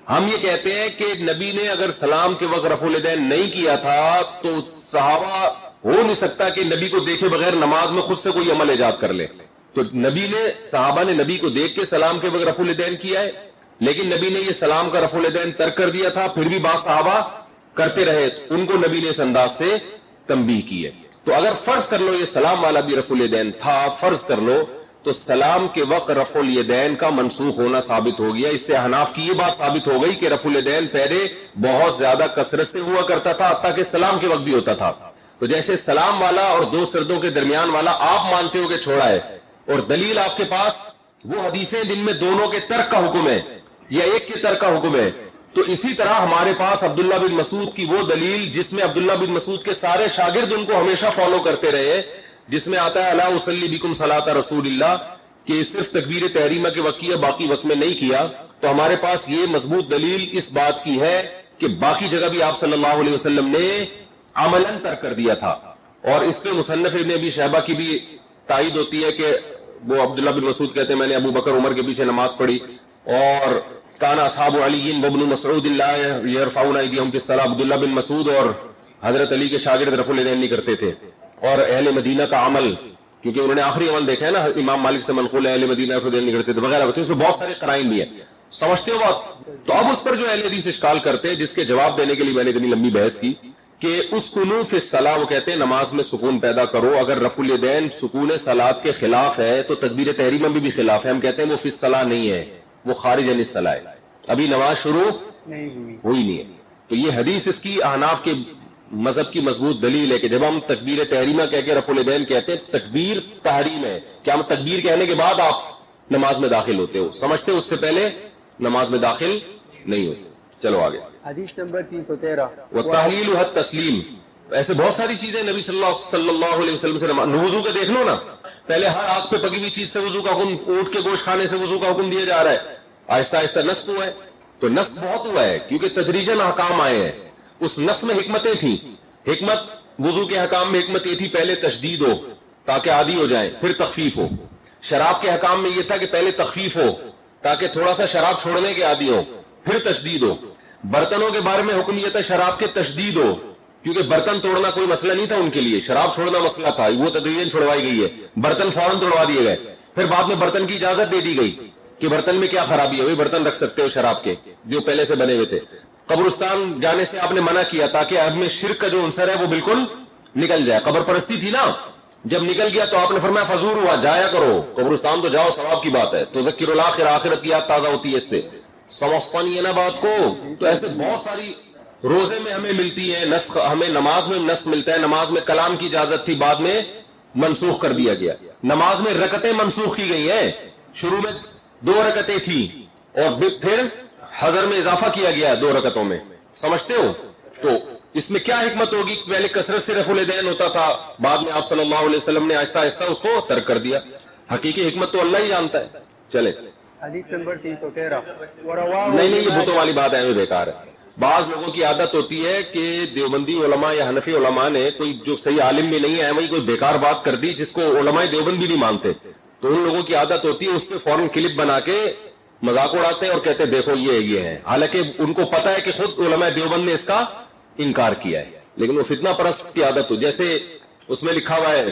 Speaker 2: ہم یہ کہتے ہیں کہ نبی نے اگر سلام کے وقت رفع الیدین نہیں کیا تھا تو صحابہ ہو نہیں سکتا کہ نبی کو دیکھے بغیر نماز میں خود سے کوئی عمل ایجاد کر لے. تو نبی نے, صحابہ نے نبی کو دیکھ کے سلام کے وقت رفع الیدین کیا ہے, لیکن نبی نے یہ سلام کا رفع الیدین ترک کر دیا تھا, پھر بھی بعض صحابہ کرتے رہے, ان کو نبی نے اس انداز سے تنبیہ کی ہے. تو اگر فرض کر لو یہ سلام والا بھی رفع الیدین تھا, فرض کر لو, تو سلام کے وقت رفع الیدین کا منسوخ ہونا ثابت ہو گیا. اس سے احناف کی یہ بات ثابت ہو گئی کہ رفع الیدین پہلے بہت زیادہ کثرت سے ہوا کرتا تھا, حتیٰ کہ سلام کے وقت بھی ہوتا تھا. تو جیسے سلام والا اور دو سردوں کے درمیان والا آپ مانتے ہو کہ چھوڑا ہے, اور دلیل آپ کے پاس وہ حدیثیں جن میں دونوں کے ترک کا حکم ہے یا ایک کے ترک کا حکم ہے, تو اسی طرح ہمارے پاس عبداللہ بن مسعود کی وہ دلیل جس میں عبداللہ بن مسعود کے سارے شاگرد ان کو ہمیشہ فالو کرتے رہے, جس میں آتا ہے الا اصلی بکم صلاۃ رسول اللہ, کہ صرف تکبیر تحریمہ کے وقت کیا باقی وقت میں نہیں کیا. تو ہمارے پاس یہ مضبوط دلیل اس بات کی ہے کہ باقی جگہ بھی آپ صلی اللہ علیہ وسلم نے عملاً ترک کر دیا تھا. اور اس پہ مصنف ابن ابی شیبہ کی بھی تائید ہوتی ہے کہ وہ عبداللہ بن مسعود کہتے ہیں میں نے ابو بکر عمر کے پیچھے نماز پڑھی, اور کان اصحاب علی وابن مسعود لا يرفعون ایدیہم فی الصلاۃ, عبداللہ بن مسعود اور حضرت علی کے شاگرد رفع الیدین نہیں کرتے تھے. اور اہل مدینہ کا عمل, کیونکہ انہوں نے آخری عمل دیکھا ہے نا, امام مالک سے منقول ہے اہل مدینہ رفع الیدین نہیں کرتے تھے وغیرہ, اس میں بہت سارے قرائن بھی ہیں. سمجھتے ہو بات؟ تو اب اس پر جو اہل حدیث اشکال کرتے ہیں, جس کے جواب دینے کے لیے میں نے اتنی لمبی بحث کی, کہ اسکنوا فی الصلاۃ, وہ کہتے ہیں نماز میں سکون پیدا کرو. اگر رفع الیدین سکون صلاۃ کے خلاف ہے تو تکبیر تحریمہ بھی خلاف ہے. ہم کہتے ہیں وہ فی الصلاۃ نہیں ہے, وہ خارج عن الصلاۃ ہے, ابھی نماز شروع ہوئی نہیں ہے. تو یہ حدیث اس کی احناف کے مذہب کی مضبوط دلیل ہے کہ جب ہم تکبیر تحریمہ کہہ کے رفع الیدین کہتے ہیں, تکبیر تحریم ہے, کیا ہم تکبیر کہنے کے بعد آپ نماز میں داخل ہوتے ہو, سمجھتے ہو اس سے پہلے نماز میں داخل نہیں ہوتے. چلو آگے.
Speaker 3: حدیث نمبر 313
Speaker 2: والتحلیل والتسلیم. ایسے بہت ساری چیزیں نبی صلی اللہ علیہ وسلم سے, وضو کا دیکھ لو نا, پہلے ہر آگ پہ پکی ہوئی چیز سے وضو کا حکم, اونٹ کے گوشت کھانے سے وضو کا حکم دیا جا رہا ہے, آہستہ آہستہ نسخ ہوا ہے. تو نسخ بہت ہوا ہے کیونکہ تدریجاً احکام آئے ہیں. اس نسخ میں حکمتیں تھیں. حکمت وضو کے حکام میں حکمت یہ تھی پہلے تشدید ہو تاکہ عادی ہو جائیں, پھر تخفیف ہو. شراب کے حکام میں یہ تھا کہ پہلے تخفیف ہو تاکہ تھوڑا سا شراب چھوڑنے کے عادی ہو, پھر تشدید ہو. برتنوں کے بارے میں حکم یہ تھا شراب کے تشدید ہو, کیونکہ برتن توڑنا کوئی مسئلہ نہیں تھا ان کے لیے, شراب چھوڑنا مسئلہ تھا, وہ تدریجاً چھڑوائی گئی ہے. برتن فوراً توڑوا دیے گئے. پھر بعد میں برتن کی اجازت دے دی گئی کہ برتن میں کیا خرابی ہے, وہی برتن رکھ سکتے ہو شراب کے جو پہلے سے بنے ہوئے تھے. قبرستان جانے سے آپ نے منع کیا تاکہ اب میں شرک کا جو عنصر ہے وہ بالکل نکل جائے. قبر پرستی تھی نا, جب نکل گیا تو آپ نے فرمایا فزور ہوا, جایا کرو قبرستان, تو جاؤ, ثواب کی بات ہے. تو ذکر الآخرہ, آخرت کی یاد تازہ ہوتی ہے اس سے. سمجھتا نہیں ہے نا بات کو؟ تو ایسے بہت ساری روزے میں ہمیں ملتی ہے نسخ, ہمیں نماز میں نسخ ملتا ہے. نماز میں کلام کی اجازت تھی, بعد میں منسوخ کر دیا گیا. نماز میں رکعتیں منسوخ کی گئی ہیں, شروع میں 2 رکعتیں تھی اور پھر حضر میں اضافہ کیا گیا 2 رکعتوں میں. سمجھتے ہو؟ تو اس میں کیا حکمت ہوگی؟ پہلے کثرت سے رفع الیدین ہوتا تھا, بعد میں آپ صلی اللہ علیہ وسلم نے آہستہ آہستہ اس کو ترک کر دیا. حقیقی حکمت تو اللہ ہی جانتا ہے. چلے
Speaker 3: حدیث نمبر 313
Speaker 2: نہیں یہ بتوں والی بات ہے, بیکار ہے. بعض لوگوں کی عادت ہوتی ہے کہ دیوبندی علماء یا حنفی علماء نے کوئی جو صحیح عالم بھی نہیں ہے وہی کوئی بیکار بات کر دی جس کو علماء دیوبند بھی نہیں مانتے, تو ان لوگوں کی عادت ہوتی ہے اس پہ فوراً کلپ بنا کے مذاق اڑاتے ہیں اور کہتے ہیں دیکھو یہ ہے, حالانکہ ان کو پتا ہے کہ خود علماء دیوبند نے اس کا انکار کیا ہے, لیکن وہ فتنہ پرست کی عادت ہو. جیسے اس میں لکھا ہوا ہے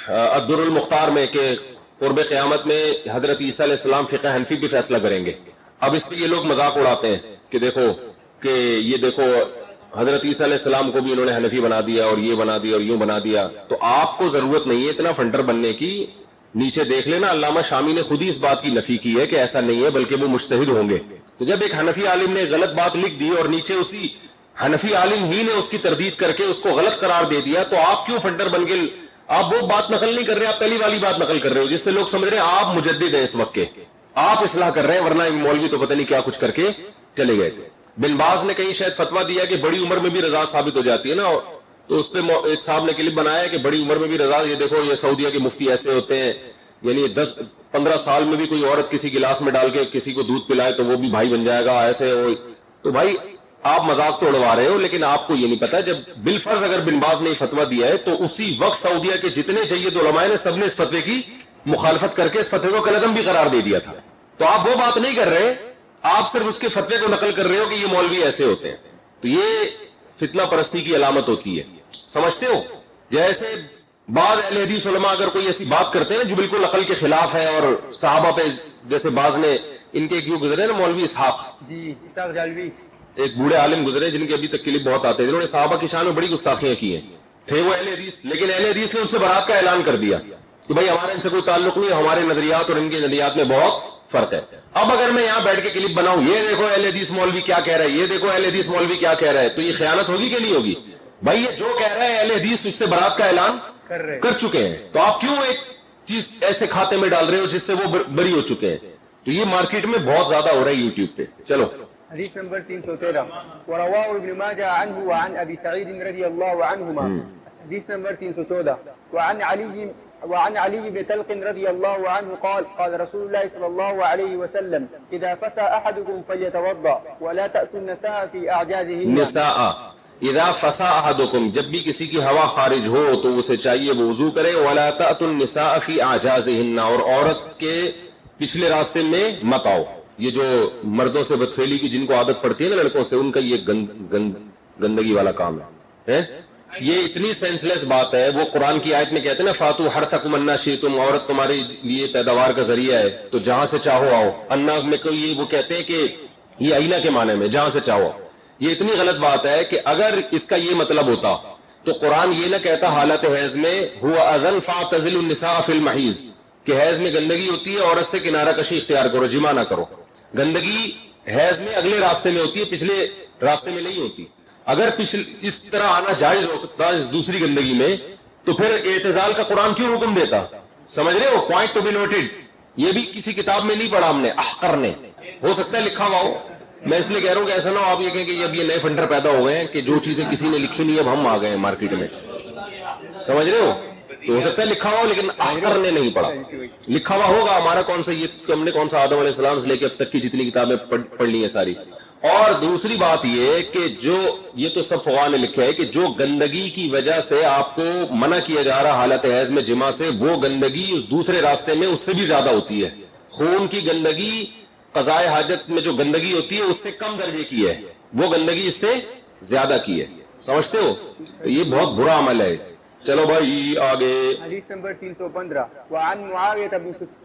Speaker 2: الدر المختار میں کہ قرب قیامت میں حضرت عیسیٰ علیہ السلام فقہ حنفی بھی فیصلہ کریں گے. اب اس پہ یہ لوگ مذاق اڑاتے ہیں کہ دیکھو حضرت عیسیٰ علیہ السلام کو بھی انہوں نے حنفی بنا دیا اور یہ بنا دیا اور یوں بنا دیا. تو آپ کو ضرورت نہیں ہے اتنا فنڈر بننے کی. نیچے دیکھ لینا, علامہ شامی نے خود ہی اس بات کی نفی کی ہے کہ ایسا نہیں ہے بلکہ وہ مجتہد ہوں گے. تو جب ایک حنفی عالم نے غلط بات لکھ دی اور نیچے اسی حنفی عالم ہی نے اس کی تردید کر کے اس کو غلط قرار دے دیا, تو آپ کیوں فنڈر بن کے آپ وہ بات نقل نہیں کر رہے, آپ پہلی والی بات نقل کر رہے ہو جس سے لوگ سمجھ رہے ہیں آپ مجدد ہیں اس وقت کے, آپ اصلاح کر رہے ہیں, ورنہ مولوی تو پتہ نہیں کیا کچھ کر کے چلے گئے تھے. بن باز نے کہیں شاید فتویٰ دیا کہ بڑی عمر میں بھی رضا ثابت ہو جاتی ہے نا, تو اس پہ ایک صاحب نے کلپ بنایا کہ بڑی عمر میں بھی رضا, یہ دیکھو یہ سعودیہ کے مفتی ایسے ہوتے ہیں, یعنی 10-15 سال میں بھی کوئی عورت کسی گلاس میں ڈال کے کسی کو دودھ پلائے تو وہ بھی بھائی بن جائے گا ایسے ہو. تو بھائی آپ مذاق تو اڑوا رہے ہو, لیکن آپ کو یہ نہیں پتا جب بالفرض اگر بن باز نے فتویٰ دیا ہے تو اسی وقت سعودیہ کے جتنے جید علماء نے سب نے اس فتوے کی مخالفت کر کے اس فتوے کو کالعدم بھی قرار دے دیا تھا. تو آپ وہ بات نہیں کر رہے, آپ صرف اس کے فتوے کو نقل کر رہے ہو کہ یہ مولوی ایسے ہوتے ہیں. تو یہ فتنہ پرستی کی علامت ہوتی ہے, سمجھتے ہو؟ جیسے بعض اہل حدیث علماء اگر کوئی ایسی بات کرتے ہیں جو بالکل عقل کے خلاف ہے, اور صحابہ پہ جیسے بعض نے ان کے کیوں گزرے نا مولوی
Speaker 3: اسحاق جالوی,
Speaker 2: ایک بوڑھے عالم گزرے جن کے ابھی تک کلپ بہت آتے ہیں, جنہوں نے صحابہ کی شان میں بڑی گستاخیاں کی ہیں. تھے وہ اہل حدیث, لیکن اہل حدیث نے ان سے برات کا اعلان کر دیا کہ بھائی ہمارا ان سے کوئی تعلق نہیں, ہمارے نظریات اور ان کے نظریات میں بہت فرق ہے. اب اگر میں یہاں بیٹھ کے کلپ بناؤں یہ دیکھو اہل حدیث مولوی کیا کہہ رہا ہے, یہ دیکھو اہل حدیث مولوی کیا کہہ رہا ہے, تو یہ خیانت ہوگی کہ نہیں ہوگی؟ بھائی یہ جو کہہ رہا ہے اہل حدیث اس سے برات کا اعلان کر چکے ہیں, تو آپ کیوں ایک چیز ایسے کھاتے میں ڈال رہے ہو جس سے وہ بری ہو چکے ہیں؟ تو یہ مارکیٹ میں بہت زیادہ ہو رہا ہے یوٹیوب پہ. چلو
Speaker 3: حدیث نمبر 313 ورواه ابن ماجه عنه وعن ابي سعيد رضي الله عنهما. حديث نمبر 314 وعن علي بن طلق رضي الله عنه قال قال رسول الله صلى الله عليه وسلم اذا فسى احدكم فليتوضا ولا تأتوا النساء في اعجازهن.
Speaker 2: نساء اذا فسى احدكم, جب بھی کسی کی ہوا خارج ہو تو اسے چاہیے وہ وضو کرے. ولا تأتوا النساء في اعجازهن, اور عورت کے پچھلے راستے میں مت آؤ. یہ جو مردوں سے بدفعلی کی جن کو عادت پڑتی ہے نا لڑکوں سے, ان کا یہ گندگی والا کام ہے. یہ اتنی سینس لیس بات ہے. وہ قرآن کی آیت میں کہتے ہیں نا فاتو حرثکم انا شئتم, عورت تمہارے لیے پیداوار کا ذریعہ ہے تو جہاں سے چاہو آؤ. انا میں کوئی وہ کہتے ہیں کہ یہ آئینہ کے معنی میں جہاں سے چاہو آؤ. یہ اتنی غلط بات ہے کہ اگر اس کا یہ مطلب ہوتا تو قرآن یہ نہ کہتا حالت حیض میں ہوا اذن فاعتزلوا النساء فی المحیض, کہ حیض میں گندگی ہوتی ہے عورت سے کنارہ کشی اختیار کرو, جمع نہ کرو. گندگی حیض میں اگلے راستے میں ہوتی ہے, پچھلے راستے میں نہیں ہوتی. اگر اس طرح آنا جائز ہوتا اس دوسری گندگی میں تو پھر اعتزال کا قرآن کیوں حکم دیتا؟ سمجھ رہے ہو؟ Point to be noted. یہ بھی کسی کتاب میں نہیں پڑھا ہم نے, احقر نے, ہو سکتا ہے لکھا ہوا ہو. میں اس لیے کہہ رہا ہوں کہ ایسا نہ ہو آپ یہ کہیں کہ اب یہ نئے فنڈر پیدا ہو گئے ہیں کہ جو چیزیں کسی نے لکھی نہیں اب ہم آ گئے ہیں مارکیٹ میں. سمجھ رہے ہو؟ تو ہو سکتا ہے لکھا ہوا ہو لیکن احقر نے نہیں پڑھا. لکھا ہوا ہوگا. ہمارا کون سا یہ ہم نے کون سا آدم علیہ السلام سے لے کے اب تک کی جتنی کتابیں پڑھ لی ہیں ساری. اور دوسری بات یہ کہ جو یہ تو سب فقہاء نے لکھا ہے کہ جو گندگی کی وجہ سے آپ کو منع کیا جا رہا حالت حیض میں جمع سے, وہ گندگی اس دوسرے راستے میں اس سے بھی زیادہ ہوتی ہے. خون کی گندگی قضاء حاجت میں جو گندگی ہوتی ہے اس سے کم درجے کی ہے, وہ گندگی اس سے زیادہ کی ہے. سمجھتے ہو؟ تو یہ بہت برا عمل ہے. چلو بھائی آگے.
Speaker 3: حدیث نمبر 315 وعن معاویہ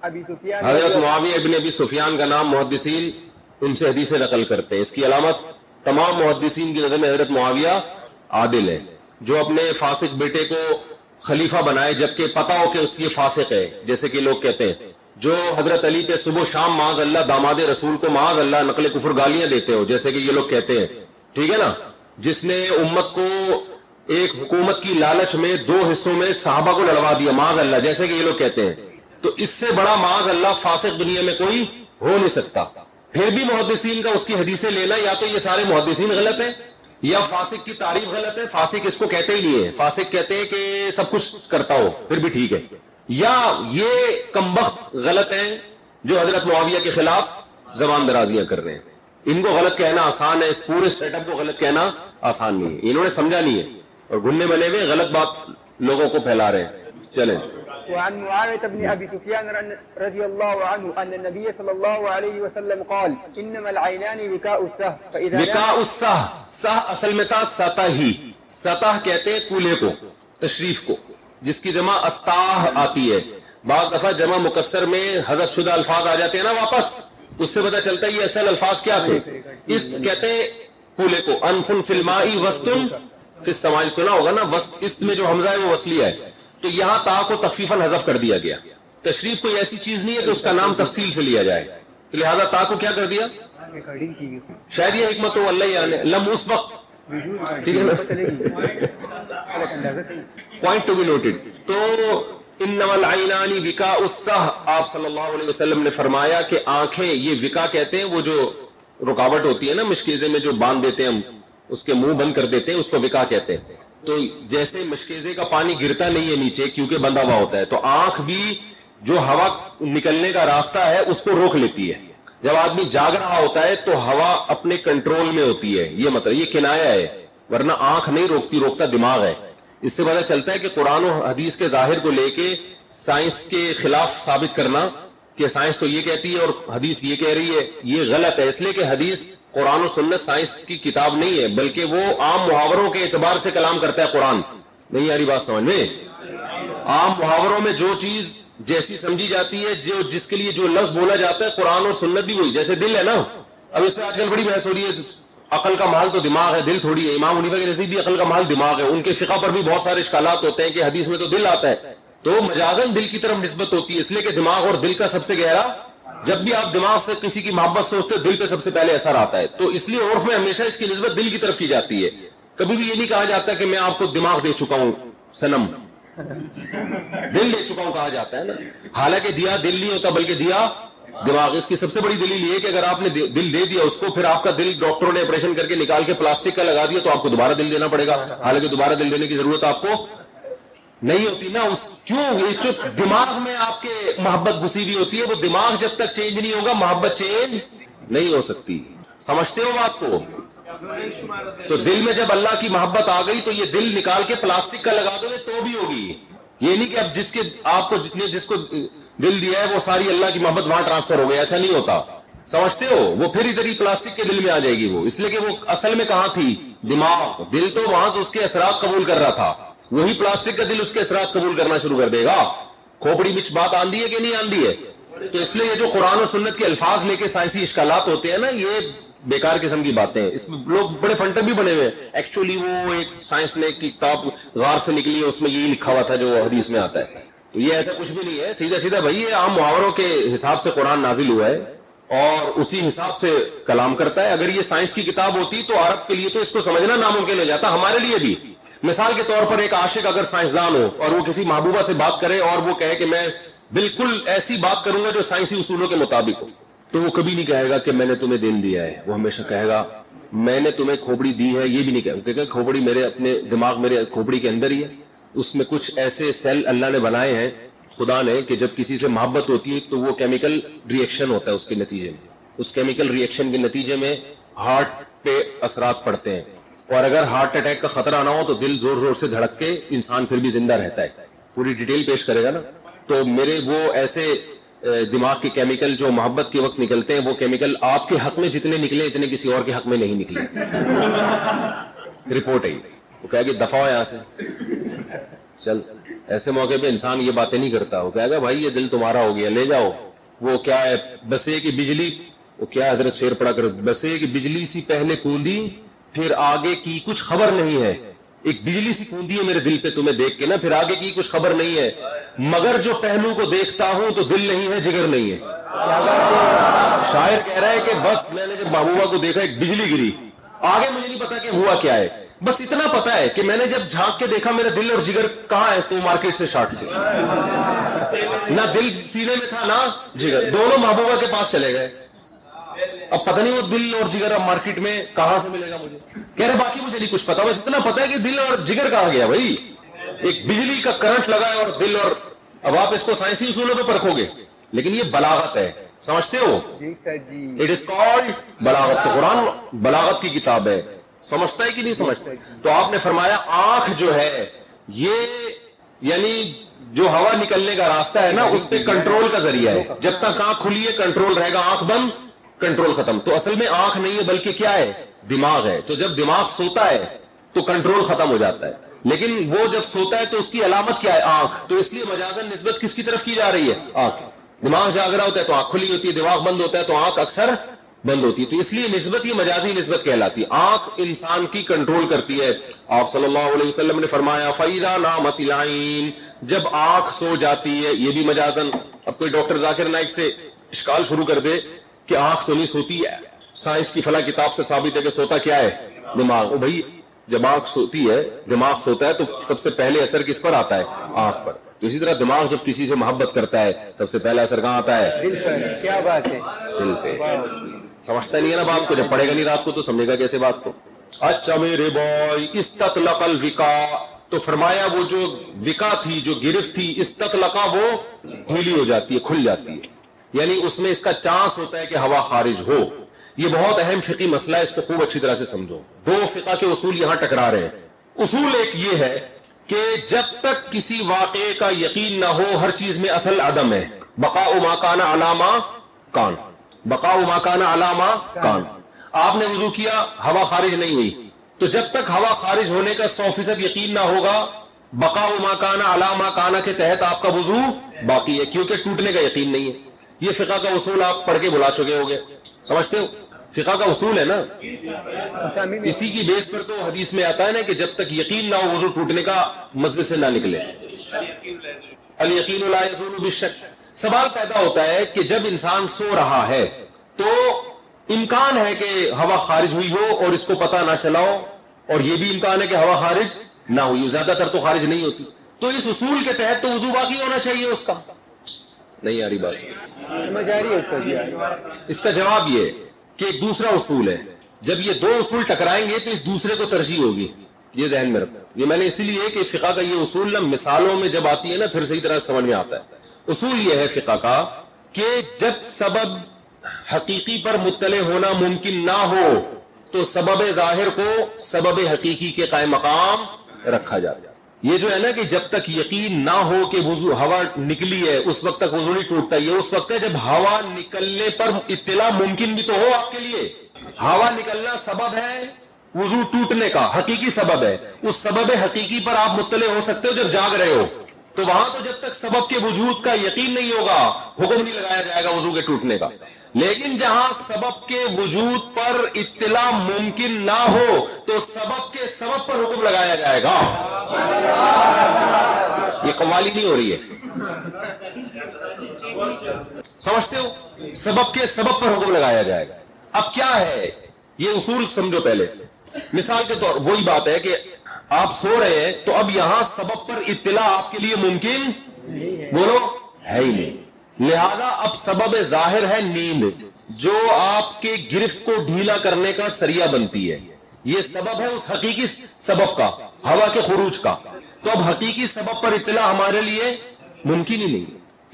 Speaker 3: ابی سفیان,
Speaker 2: حضرت معاویہ ابن ابی سفیان کا نام محدثین ان سے حدیثیں نقل کرتے ہیں. اس کی علامت تمام محدثین کی نظر میں حضرت معاویہ عادل ہے, جو اپنے فاسق بیٹے کو خلیفہ بنائے جبکہ پتا ہو کہ اس کی فاسق ہے, جیسے کہ لوگ کہتے ہیں. جو حضرت علی پہ صبح شام معاذ اللہ داماد رسول کو معاذ اللہ نقل کفر گالیاں دیتے ہو, جیسے کہ یہ لوگ کہتے ہیں, ٹھیک ہے نا. جس نے امت کو ایک حکومت کی لالچ میں 2 حصوں میں صحابہ کو لڑوا دیا معاذ اللہ، جیسے کہ یہ لوگ کہتے ہیں، تو اس سے بڑا معاذ اللہ فاسق دنیا میں کوئی ہو نہیں سکتا۔ پھر بھی محدثین کا اس کی حدیثیں لینا، یا تو یہ سارے محدثین غلط ہیں یا فاسق کی تعریف غلط ہے، فاسق اس کو کہتے ہی نہیں ہے، فاسق کہتے ہیں کہ سب کچھ کرتا ہو پھر بھی ٹھیک ہے، یا یہ کمبخت غلط ہیں جو حضرت معاویہ کے خلاف زبان درازیاں کر رہے ہیں۔ ان کو غلط کہنا آسان ہے، اس پورے سیٹ اپ کو غلط کہنا آسان نہیں ہے، انہوں نے سمجھا نہیں ہے اور گھننے بنے ہوئے غلط بات لوگوں کو پھیلا رہے ہیں۔ چلیں۔
Speaker 3: وعن معاوية بن أبي سفيان رضي الله عنه أن النبي صلى الله عليه وسلم قال إنما العينان وكاء السهم فإذا
Speaker 2: وکاء السہ، سہ اصل میں تھا سطح ہی، سطح کہتے ہیں کولے کو، تشریف کو، جس کی جمع استاہ آتی ہے۔ بعض دفعہ جمع مکسر میں حذف شدہ الفاظ آ جاتے ہیں نا واپس، اس سے پتہ چلتا ہے یہ اصل الفاظ کیا تھے۔ اس کہتے ہیں کولے کو، انفن فی الماء وسطن فی السماء، سنا ہوگا نا، وسط اس میں جو حمزہ ہے وہ وصلیہ ہے، تو یہاں تا کو تخفیفاً حذف کر دیا گیا۔ تشریف کوئی ایسی چیز نہیں ہے کہ اس کا نام تفصیل سے لیا جائے، لہذا تا کو کیا کر دیا، شاید یہ حکمت ہو اللہ یعنی لم اس وقت، ٹھیک ہے نا، پوائنٹ ٹو بی نوٹڈ۔ تو انما العینان وکاء السہ، آپ صلی اللہ علیہ وسلم نے فرمایا کہ آنکھیں، یہ وکا کہتے ہیں وہ جو رکاوٹ ہوتی ہے نا مشکیزے میں جو باندھ دیتے ہیں ہم، اس کے منہ بند کر دیتے ہیں، اس کو وکا کہتے ہیں۔ تو جیسے مشکیزے کا پانی گرتا نہیں ہے نیچے کیونکہ بندھا ہوا ہوتا ہے، تو آنکھ بھی جو ہوا نکلنے کا راستہ ہے اس کو روک لیتی ہے۔ جب آدمی جاگ رہا ہوتا ہے تو ہوا اپنے کنٹرول میں ہوتی ہے، یہ مطلب، یہ کنایا ہے، ورنہ آنکھ نہیں روکتی، روکتا دماغ ہے۔ اس سے پتہ چلتا ہے کہ قرآن و حدیث کے ظاہر کو لے کے سائنس کے خلاف ثابت کرنا کہ سائنس تو یہ کہتی ہے اور حدیث یہ کہہ رہی ہے، یہ غلط ہے، اس لیے کہ حدیث، قرآن و سنت سائنس کی کتاب نہیں ہے، بلکہ وہ عام محاوروں کے اعتبار سے کلام کرتا ہے۔ قرآن نہیں آ رہی بات سمجھ میں؟ عام محاوروں میں جو چیز جیسی سمجھی جاتی ہے، جو جس کے لیے جو لفظ بولا جاتا ہے، قرآن اور سنت بھی وہی۔ جیسے دل ہے نا، اب اس پہ آج کل بڑی بحث ہو رہی ہے، عقل کا محل تو دماغ ہے، دل تھوڑی ہے۔ امام حنیفہ کے نزدیک بھی عقل کا محل دماغ ہے، ان کے فقہ پر بھی بہت سارے اشکالات ہوتے ہیں کہ حدیث میں تو دل آتا ہے، تو مجازاً دل کی طرف نسبت ہوتی ہے، اس لیے کہ دماغ اور دل کا سب سے گہرا، جب بھی آپ دماغ سے کسی کی محبت سوچتے ہیں دل پہ سب سے پہلے اثر آتا ہے، تو اس لیے عرف میں ہمیشہ اس کی نسبت دل کی طرف کی جاتی ہے۔ کبھی بھی یہ نہیں کہا جاتا کہ میں آپ کو دماغ دے چکا ہوں صنم، دل دے چکا ہوں کہا جاتا ہے نا، حالانکہ دیا دل نہیں ہوتا بلکہ دیا دماغ۔ اس کی سب سے بڑی دلیل یہ ہے کہ اگر آپ نے دل دے دیا اس کو، پھر آپ کا دل ڈاکٹروں نے آپریشن کر کے نکال کے پلاسٹک کا لگا دیا، تو آپ کو دوبارہ دل دینا پڑے گا، حالانکہ دوبارہ دل دینے کی ضرورت آپ کو نہیں ہوتی نا۔ کیوں؟ جو دماغ میں آپ کے محبت گھسی ہوئی ہوتی ہے، وہ دماغ جب تک چینج نہیں ہوگا محبت چینج نہیں ہو سکتی۔ سمجھتے ہو بات کو؟ تو دل میں جب اللہ کی محبت آ گئی تو یہ دل نکال کے پلاسٹک کا لگا دو گے تو بھی ہوگی، یہ نہیں کہ اب جس کے آپ کو جتنے جس کو دل دیا ہے وہ ساری اللہ کی محبت وہاں ٹرانسفر ہو گئی، ایسا نہیں ہوتا۔ سمجھتے ہو؟ وہ پھر ادھر ہی پلاسٹک کے دل میں آ جائے گی وہ، اس لیے کہ وہ اصل میں کہاں تھی؟ دماغ۔ دل تو وہاں سے اس کے اثرات قبول کر رہا تھا، وہی پلاسٹک کا دل اس کے اثرات قبول کرنا شروع کر دے گا۔ کھوپڑی بچ بات آندھی ہے کہ نہیں آندھی ہے؟ تو اس لیے یہ جو قرآن و سنت کے الفاظ لے کے سائنسی اشکالات ہوتے ہیں نا، یہ بیکار قسم کی باتیں ہیں، اس میں لوگ بڑے فنٹر بھی بنے ہوئے ہیں۔ ایکچولی وہ ایک سائنس نے ایک کتاب غار سے نکلی ہے، اس میں یہی لکھا ہوا تھا جو حدیث میں آتا ہے، تو یہ ایسا کچھ بھی نہیں ہے، سیدھا سیدھا بھائی یہ عام محاوروں کے حساب سے قرآن نازل ہوا ہے اور اسی حساب سے کلام کرتا ہے۔ اگر یہ سائنس کی کتاب ہوتی تو عرب کے لیے تو اس کو سمجھنا ناممکن ہو جاتا، ہمارے لیے بھی۔ مثال کے طور پر ایک عاشق اگر سائنسدان ہو اور وہ کسی محبوبہ سے بات کرے اور وہ کہے کہ میں بالکل ایسی بات کروں گا جو سائنسی اصولوں کے مطابق ہو، تو وہ کبھی نہیں کہے گا کہ میں نے تمہیں دل دیا ہے، وہ ہمیشہ کہے گا میں نے تمہیں کھوپڑی دی ہے۔ یہ بھی نہیں کہے گا کھوپڑی میرے اپنے دماغ میرے کھوپڑی کے اندر ہی ہے، اس میں کچھ ایسے سیل اللہ نے بنائے ہیں خدا نے کہ جب کسی سے محبت ہوتی ہے تو وہ کیمیکل ری ایکشن ہوتا ہے، اس کے نتیجے میں، اس کیمیکل ری ایکشن کے نتیجے میں ہارٹ پہ اثرات پڑتے ہیں، اور اگر ہارٹ اٹیک کا خطرہ نہ ہو تو دل زور زور سے دھڑک کے انسان پھر بھی زندہ رہتا ہے۔ پوری ڈیٹیل پیش کرے گا نا۔ تو میرے وہ ایسے دماغ کے کیمیکل جو محبت کے وقت نکلتے ہیں، وہ کیمیکل آپ کے حق میں جتنے نکلے اتنے کسی اور کے حق میں نہیں نکلے۔ رپورٹ ہے، وہ کہے گا دفع ہو یہاں سے چل۔ ایسے موقع پہ انسان یہ باتیں نہیں کرتا، وہ کہے گا بھائی یہ دل تمہارا ہو گیا، لے جاؤ۔ وہ کیا ہے، بسے کی بجلی، وہ کیا حضرت شعر پڑا کر، بسے کی بجلی سی پہلے کوندی پھر آگے کی کچھ خبر نہیں ہے۔ ایک بجلی سی کوندی ہے میرے دل پہ تمہیں دیکھ کے نا، پھر آگے کی کچھ خبر نہیں ہے، مگر جو پہلو کو دیکھتا ہوں تو دل نہیں ہے جگر نہیں ہے۔ شاعر کہہ رہا ہے کہ بس میں نے جب محبوبہ کو دیکھا ایک بجلی گری، آگے مجھے نہیں پتا کہ ہوا کیا ہے، بس اتنا پتا ہے کہ میں نے جب جھانک کے دیکھا میرا دل اور جگر کہاں ہے، تو مارکیٹ سے شارٹ تھے، نہ دل سینے میں تھا نہ جگر، دونوں محبوبہ کے پاس چلے گئے. اب پتہ نہیں وہ دل اور جگر اب مارکیٹ میں کہاں سے ملے گا مجھے. کہہ رہے باقی مجھے نہیں کچھ پتا، بس اتنا پتا ہے کہ دل اور جگر کہاں گیا. بھائی ایک بجلی کا کرنٹ لگا ہے اور دل، اور اب آپ اس کو سائنسی اصولوں پہ پرکھو گے، لیکن یہ بلاغت ہے، سمجھتے ہو؟
Speaker 3: جی سر جی.
Speaker 2: اٹ از کالڈ بلاغت. تو قرآن بلاغت کی کتاب ہے، سمجھتا ہے کہ نہیں سمجھتا؟ تو آپ نے فرمایا آنکھ جو ہے یہ یعنی جو ہوا نکلنے کا راستہ ہے نا، اس پہ کنٹرول کا ذریعہ ہے. جب تک آنکھ کھلی ہے کنٹرول رہے گا، آنکھ بند کنٹرول ختم. تو اصل میں آنکھ نہیں ہے بلکہ کیا ہے؟ دماغ ہے. تو جب دماغ سوتا ہے تو کنٹرول ختم ہو جاتا ہے، لیکن وہ جب سوتا ہے تو اس کی علامت کیا ہے؟ آنکھ. تو اس لیے مجازن نسبت کس کی طرف کی جا رہی ہے؟ آنکھ. دماغ جاگ رہا ہوتا ہے تو آنکھ کھلی ہوتی ہے، دماغ بند ہوتا ہے تو آنکھ اکثر بند ہوتی ہے. تو اس لیے نسبت یہ مجازی نسبت کہلاتی ہے. آنکھ انسان کی کنٹرول کرتی ہے. آپ صلی اللہ علیہ وسلم نے فرمایا فَإِذَا نَامَتِ الْعَيْنُ، جب آنکھ سو جاتی ہے، یہ بھی مجازن. اب کوئی ڈاکٹر ذاکر نائک سے اشکال شروع کر دے کہ آنکھ تو نہیں سوتی ہے، سائنس کی فلاں کتاب سے ثابت ہے کہ سوتا کیا ہے؟ دماغ. او بھائی جب آنکھ سوتی ہے، دماغ سوتا ہے تو سب سے پہلے اثر کس پر آتا ہے؟ آنکھ پر. تو اسی طرح دماغ جب کسی سے محبت کرتا ہے سب سے پہلا اثر کہاں آتا ہے؟
Speaker 3: دل پر. کیا بات ہے.
Speaker 2: دل پہ. سمجھتا نہیں ہے نا بات کو، جب پڑھے گا نہیں رات کو تو سمجھے گا کیسے بات کو. اچھا میرے بھائی، استطلق الوقا، تو فرمایا وہ جو وقا تھی، جو گرفت تھی، استطلقا وہ ڈھیلی ہو جاتی ہے، کھل جاتی ہے، یعنی اس میں اس کا چانس ہوتا ہے کہ ہوا خارج ہو. یہ بہت اہم فقہی مسئلہ ہے، اس کو خوب اچھی طرح سے سمجھو. دو فقہ کے اصول یہاں ٹکرا رہے ہیں. اصول ایک یہ ہے کہ جب تک کسی واقعے کا یقین نہ ہو ہر چیز میں اصل عدم ہے. بقاء ما کان علی ما کان، بقاء ما کان علی ما کان. آپ نے وضو کیا، ہوا خارج نہیں ہوئی، تو جب تک ہوا خارج ہونے کا 100% یقین نہ ہوگا، بقاء ما کان علی ما کان کے تحت آپ کا وضو باقی ہے، کیونکہ ٹوٹنے کا یقین نہیں ہے. یہ فقہ کا اصول آپ پڑھ کے بلا چکے ہوگے، سمجھتے ہو؟ فقہ کا اصول ہے نا. اسی کی بیس پر تو حدیث میں آتا ہے نا کہ جب تک یقین نہ ہو وضو ٹوٹنے کا، مسجد سے نہ نکلے. الیقین لا یزول بالشک. سوال پیدا ہوتا ہے کہ جب انسان سو رہا ہے تو امکان ہے کہ ہوا خارج ہوئی ہو اور اس کو پتہ نہ چلا ہو، اور یہ بھی امکان ہے کہ ہوا خارج نہ ہوئی، زیادہ تر تو خارج نہیں ہوتی. تو اس اصول کے تحت تو وضو باقی ہونا چاہیے اس کا. نہیں آ رہی بات؟
Speaker 3: سمجھ آ رہی ہے اس کا.
Speaker 2: اس کا جواب یہ کہ ایک دوسرا اصول ہے، جب یہ دو اصول ٹکرائیں گے تو اس دوسرے کو ترجیح ہوگی. یہ ذہن میں رکھو. یہ میں نے اسی لیے کہ فقہ کا یہ اصول نا مثالوں میں جب آتی ہے نا پھر صحیح طرح سمجھ میں آتا ہے. اصول یہ ہے فقہ کا کہ جب سبب حقیقی پر مطلع ہونا ممکن نہ ہو تو سبب ظاہر کو سبب حقیقی کے قائم مقام رکھا جاتا ہے. یہ جو ہے نا کہ جب تک یقین نہ ہو کہ وضو ہوا نکلی ہے اس وقت تک وضو نہیں ٹوٹتا. یہ اس وقت ہے جب ہوا نکلنے پر اطلاع ممکن بھی تو ہو آپ کے لیے. ہوا نکلنا سبب ہے وضو ٹوٹنے کا، حقیقی سبب ہے. اس سبب حقیقی پر آپ مطلع ہو سکتے ہو جب جاگ رہے ہو. تو وہاں تو جب تک سبب کے وجود کا یقین نہیں ہوگا حکم نہیں لگایا جائے گا وضو کے ٹوٹنے کا. لیکن جہاں سبب کے وجود پر اطلاع ممکن نہ ہو تو سبب کے سبب پر حکم لگایا جائے گا. یہ قوالی نہیں ہو رہی ہے، سمجھتے ہو؟ سبب کے سبب پر حکم لگایا جائے گا. اب کیا ہے یہ اصول سمجھو. پہلے مثال کے طور وہی بات ہے کہ آپ سو رہے ہیں تو اب یہاں سبب پر اطلاع آپ کے لیے ممکن بولو ہے ہی نہیں. لہذا اب سبب ظاہر ہے نیند، جو آپ کے گرفت کو ڈھیلا کرنے کا ذریعہ بنتی ہے. یہ سبب ہے اس حقیقی سبب کا، ہوا کے خروج کا. تو اب حقیقی سبب پر اطلاع ہمارے لیے ممکن ہی نہیں.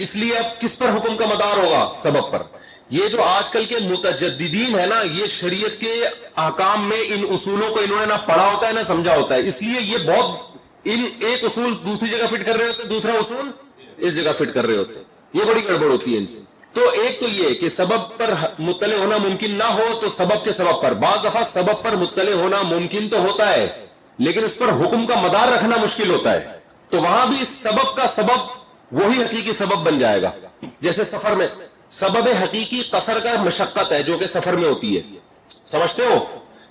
Speaker 2: اس لیے اب کس پر حکم کا مدار ہوگا؟ سبب پر. یہ جو آج کل کے متجددین ہے نا، یہ شریعت کے احکام میں ان اصولوں کو انہوں نے نہ پڑھا ہوتا ہے نہ سمجھا ہوتا ہے. اس لیے یہ بہت ایک اصول دوسری جگہ فٹ کر رہے ہوتے، دوسرا اصول اس جگہ فٹ کر رہے ہوتے. یہ بڑی گڑبڑ ہوتی ہے ان سے. تو ایک تو یہ کہ سبب پر مطلع ہونا ممکن نہ ہو تو سبب کے سبب پر. بعض دفعہ سبب پر مطلع ہونا ممکن تو ہوتا ہے لیکن اس پر حکم کا مدار رکھنا مشکل ہوتا ہے. تو وہاں بھی سبب کا سبب وہی حقیقی سبب بن جائے گا. جیسے سفر میں سبب حقیقی قصر کا مشقت ہے جو کہ سفر میں ہوتی ہے، سمجھتے ہو؟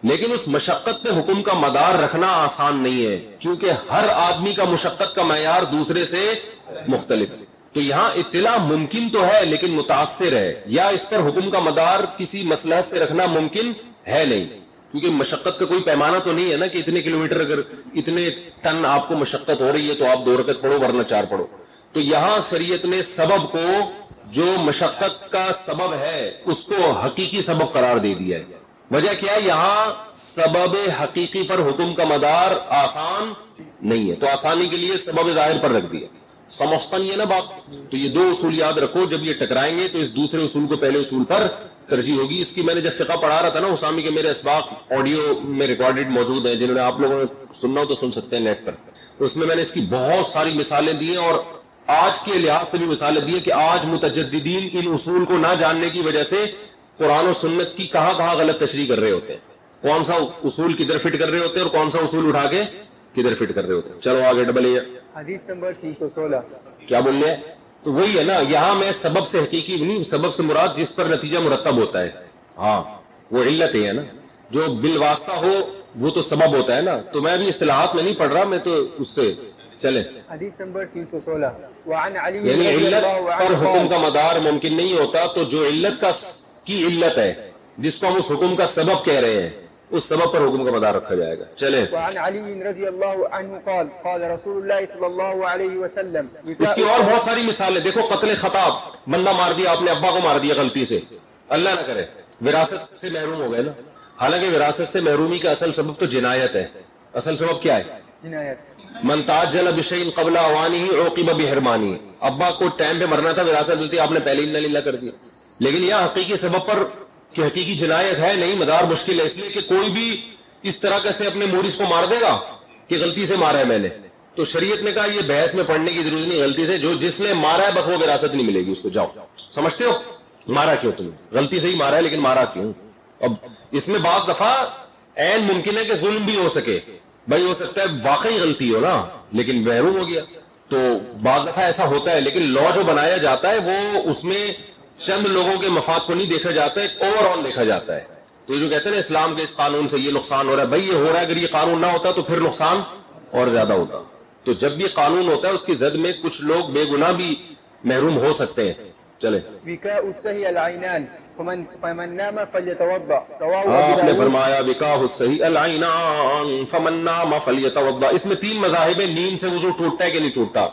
Speaker 2: لیکن اس مشقت پہ حکم کا مدار رکھنا آسان نہیں ہے کیونکہ ہر آدمی کا مشقت کا معیار دوسرے سے مختلف ہے. تو یہاں اطلاع ممکن تو ہے لیکن متاثر ہے، یا اس پر حکم کا مدار کسی مصلحت سے رکھنا ممکن ہے نہیں. کیونکہ مشقت کا کوئی پیمانہ تو نہیں ہے نا کہ اتنے کلومیٹر اگر اتنے ٹن آپ کو مشقت ہو رہی ہے تو آپ 2 رکعت پڑھو ورنہ 4 پڑھو. تو یہاں شریعت نے سبب کو جو مشقت کا سبب ہے اس کو حقیقی سبب قرار دے دیا ہے. وجہ کیا ہے؟ یہاں سبب حقیقی پر حکم کا مدار آسان نہیں ہے تو آسانی کے لیے سبب ظاہر پر رکھ دیا. سمجھتا نہیں ہے نا بات؟ تو یہ 2 اصول یاد رکھو, جب یہ ٹکرائیں گے تو اس دوسرے اصول کو پہلے اصول پر ترجیح ہوگی. اس کی میں نے جب فقہ پڑھا رہا تھا نا اسامی کے میرے اسباق آڈیو میں ریکارڈڈ موجود ہیں, جنہوں نے آپ لوگوں نے سننا ہو تو سن سکتے ہیں نیٹ پر. تو اس میں نے اس کی بہت ساری مثالیں دی ہیں اور آج کے لحاظ سے بھی مثالیں دی ہیں کہ آج متجددین ان اصول کو نہ جاننے کی وجہ سے قرآن و سنت کی کہاں کہاں غلط تشریح کر رہے ہوتے ہیں, کون سا اصول کدھر فٹ کر رہے ہوتے ہیں اور کون سا اصول اٹھا کے کدھر فٹ کر رہے ہوتے ہیں. چلو آگے ڈبل اے
Speaker 3: حدیث نمبر 316.
Speaker 2: کیا بول رہے ہیں؟ تو وہی ہے نا, یہاں میں سبب سے حقیقی نہیں, سبب سے مراد جس پر نتیجہ مرتب ہوتا ہے. ہاں وہ علت ہے نا, جو بالواسطہ ہو وہ تو سبب ہوتا ہے نا. تو میں بھی اصطلاحات میں نہیں پڑھ رہا, میں تو اس سے چلے.
Speaker 3: حدیث نمبر 316. وعن علی
Speaker 2: یعنی
Speaker 3: رضی
Speaker 2: علت
Speaker 3: اللہ
Speaker 2: پر
Speaker 3: عنہ
Speaker 2: حکم کا مدار ممکن نہیں ہوتا, تو جو علت کی علت ہے جس کو ہم اس حکم کا سبب کہہ رہے ہیں اس سبب پر حکم کا مدار رکھا جائے گا. چلے.
Speaker 3: وعن علی رضی اللہ عنہ قال قال رسول اللہ صلی اللہ علیہ وسلم.
Speaker 2: اس کی اور بہت ساری مثالیں دیکھو. قتل خطا, بندہ مار دیا, آپ نے ابا کو مار دیا غلطی سے, اللہ نہ کرے, وراثت سے محروم ہو گئے نا. حالانکہ وراثت سے محرومی کا اصل سبب تو جنایت ہے. اصل سبب کیا ہے؟
Speaker 3: جنایت.
Speaker 2: من تعجل بشیء قبل اوانه عوقب بحرمانه. ابا کو ٹائم پہ مرنا تھا, وراثت ملتی, آپ نے پہلے انا للہ کر دیا. لیکن یہ حقیقی سبب پر کہ حقیقی جنایت ہے نہیں, مدار مشکل ہے, اس لیے کہ کوئی بھی اس طرح کیسے اپنے مورث کو مار دے گا کہ غلطی سے مارا ہے میں نے. تو شریعت نے کہا یہ بحث میں پڑھنے کی ضرورت نہیں, غلطی سے جو جس نے مارا ہے بس وہ وراثت نہیں ملے گی اس کو. جاؤ, سمجھتے ہو مارا کیوں تم نے؟ غلطی سے ہی مارا ہے لیکن مارا کیوں؟ اب اس میں بعض دفعہ عین ممکن ہے کہ ظلم بھی ہو سکے, بھائی ہو سکتا ہے واقعی غلطی ہو نا لیکن محروم ہو گیا, تو بعض دفعہ ایسا ہوتا ہے. لیکن لا جو بنایا جاتا ہے وہ اس میں چند لوگوں کے مفاد کو نہیں دیکھا جاتا ہے, اوور آل دیکھا جاتا ہے. تو یہ جو کہتے ہیں نا اسلام کے اس قانون سے یہ نقصان ہو رہا ہے, بھائی یہ ہو رہا ہے, اگر یہ قانون نہ ہوتا تو پھر نقصان اور زیادہ ہوتا. تو جب یہ قانون ہوتا ہے اس کی زد میں کچھ لوگ بے گناہ بھی محروم ہو سکتے ہیں. چلے.
Speaker 3: وکاء الصحیح العینان فمن نام فلیتوضا.
Speaker 2: آپ نے فرمایا وکاء الصحیح العینان فمن نام فلیتوضا. اس میں 3 مذاہب ہیں, نیند سے وضو ٹوٹتا ہے کہ نہیں ٹوٹتا.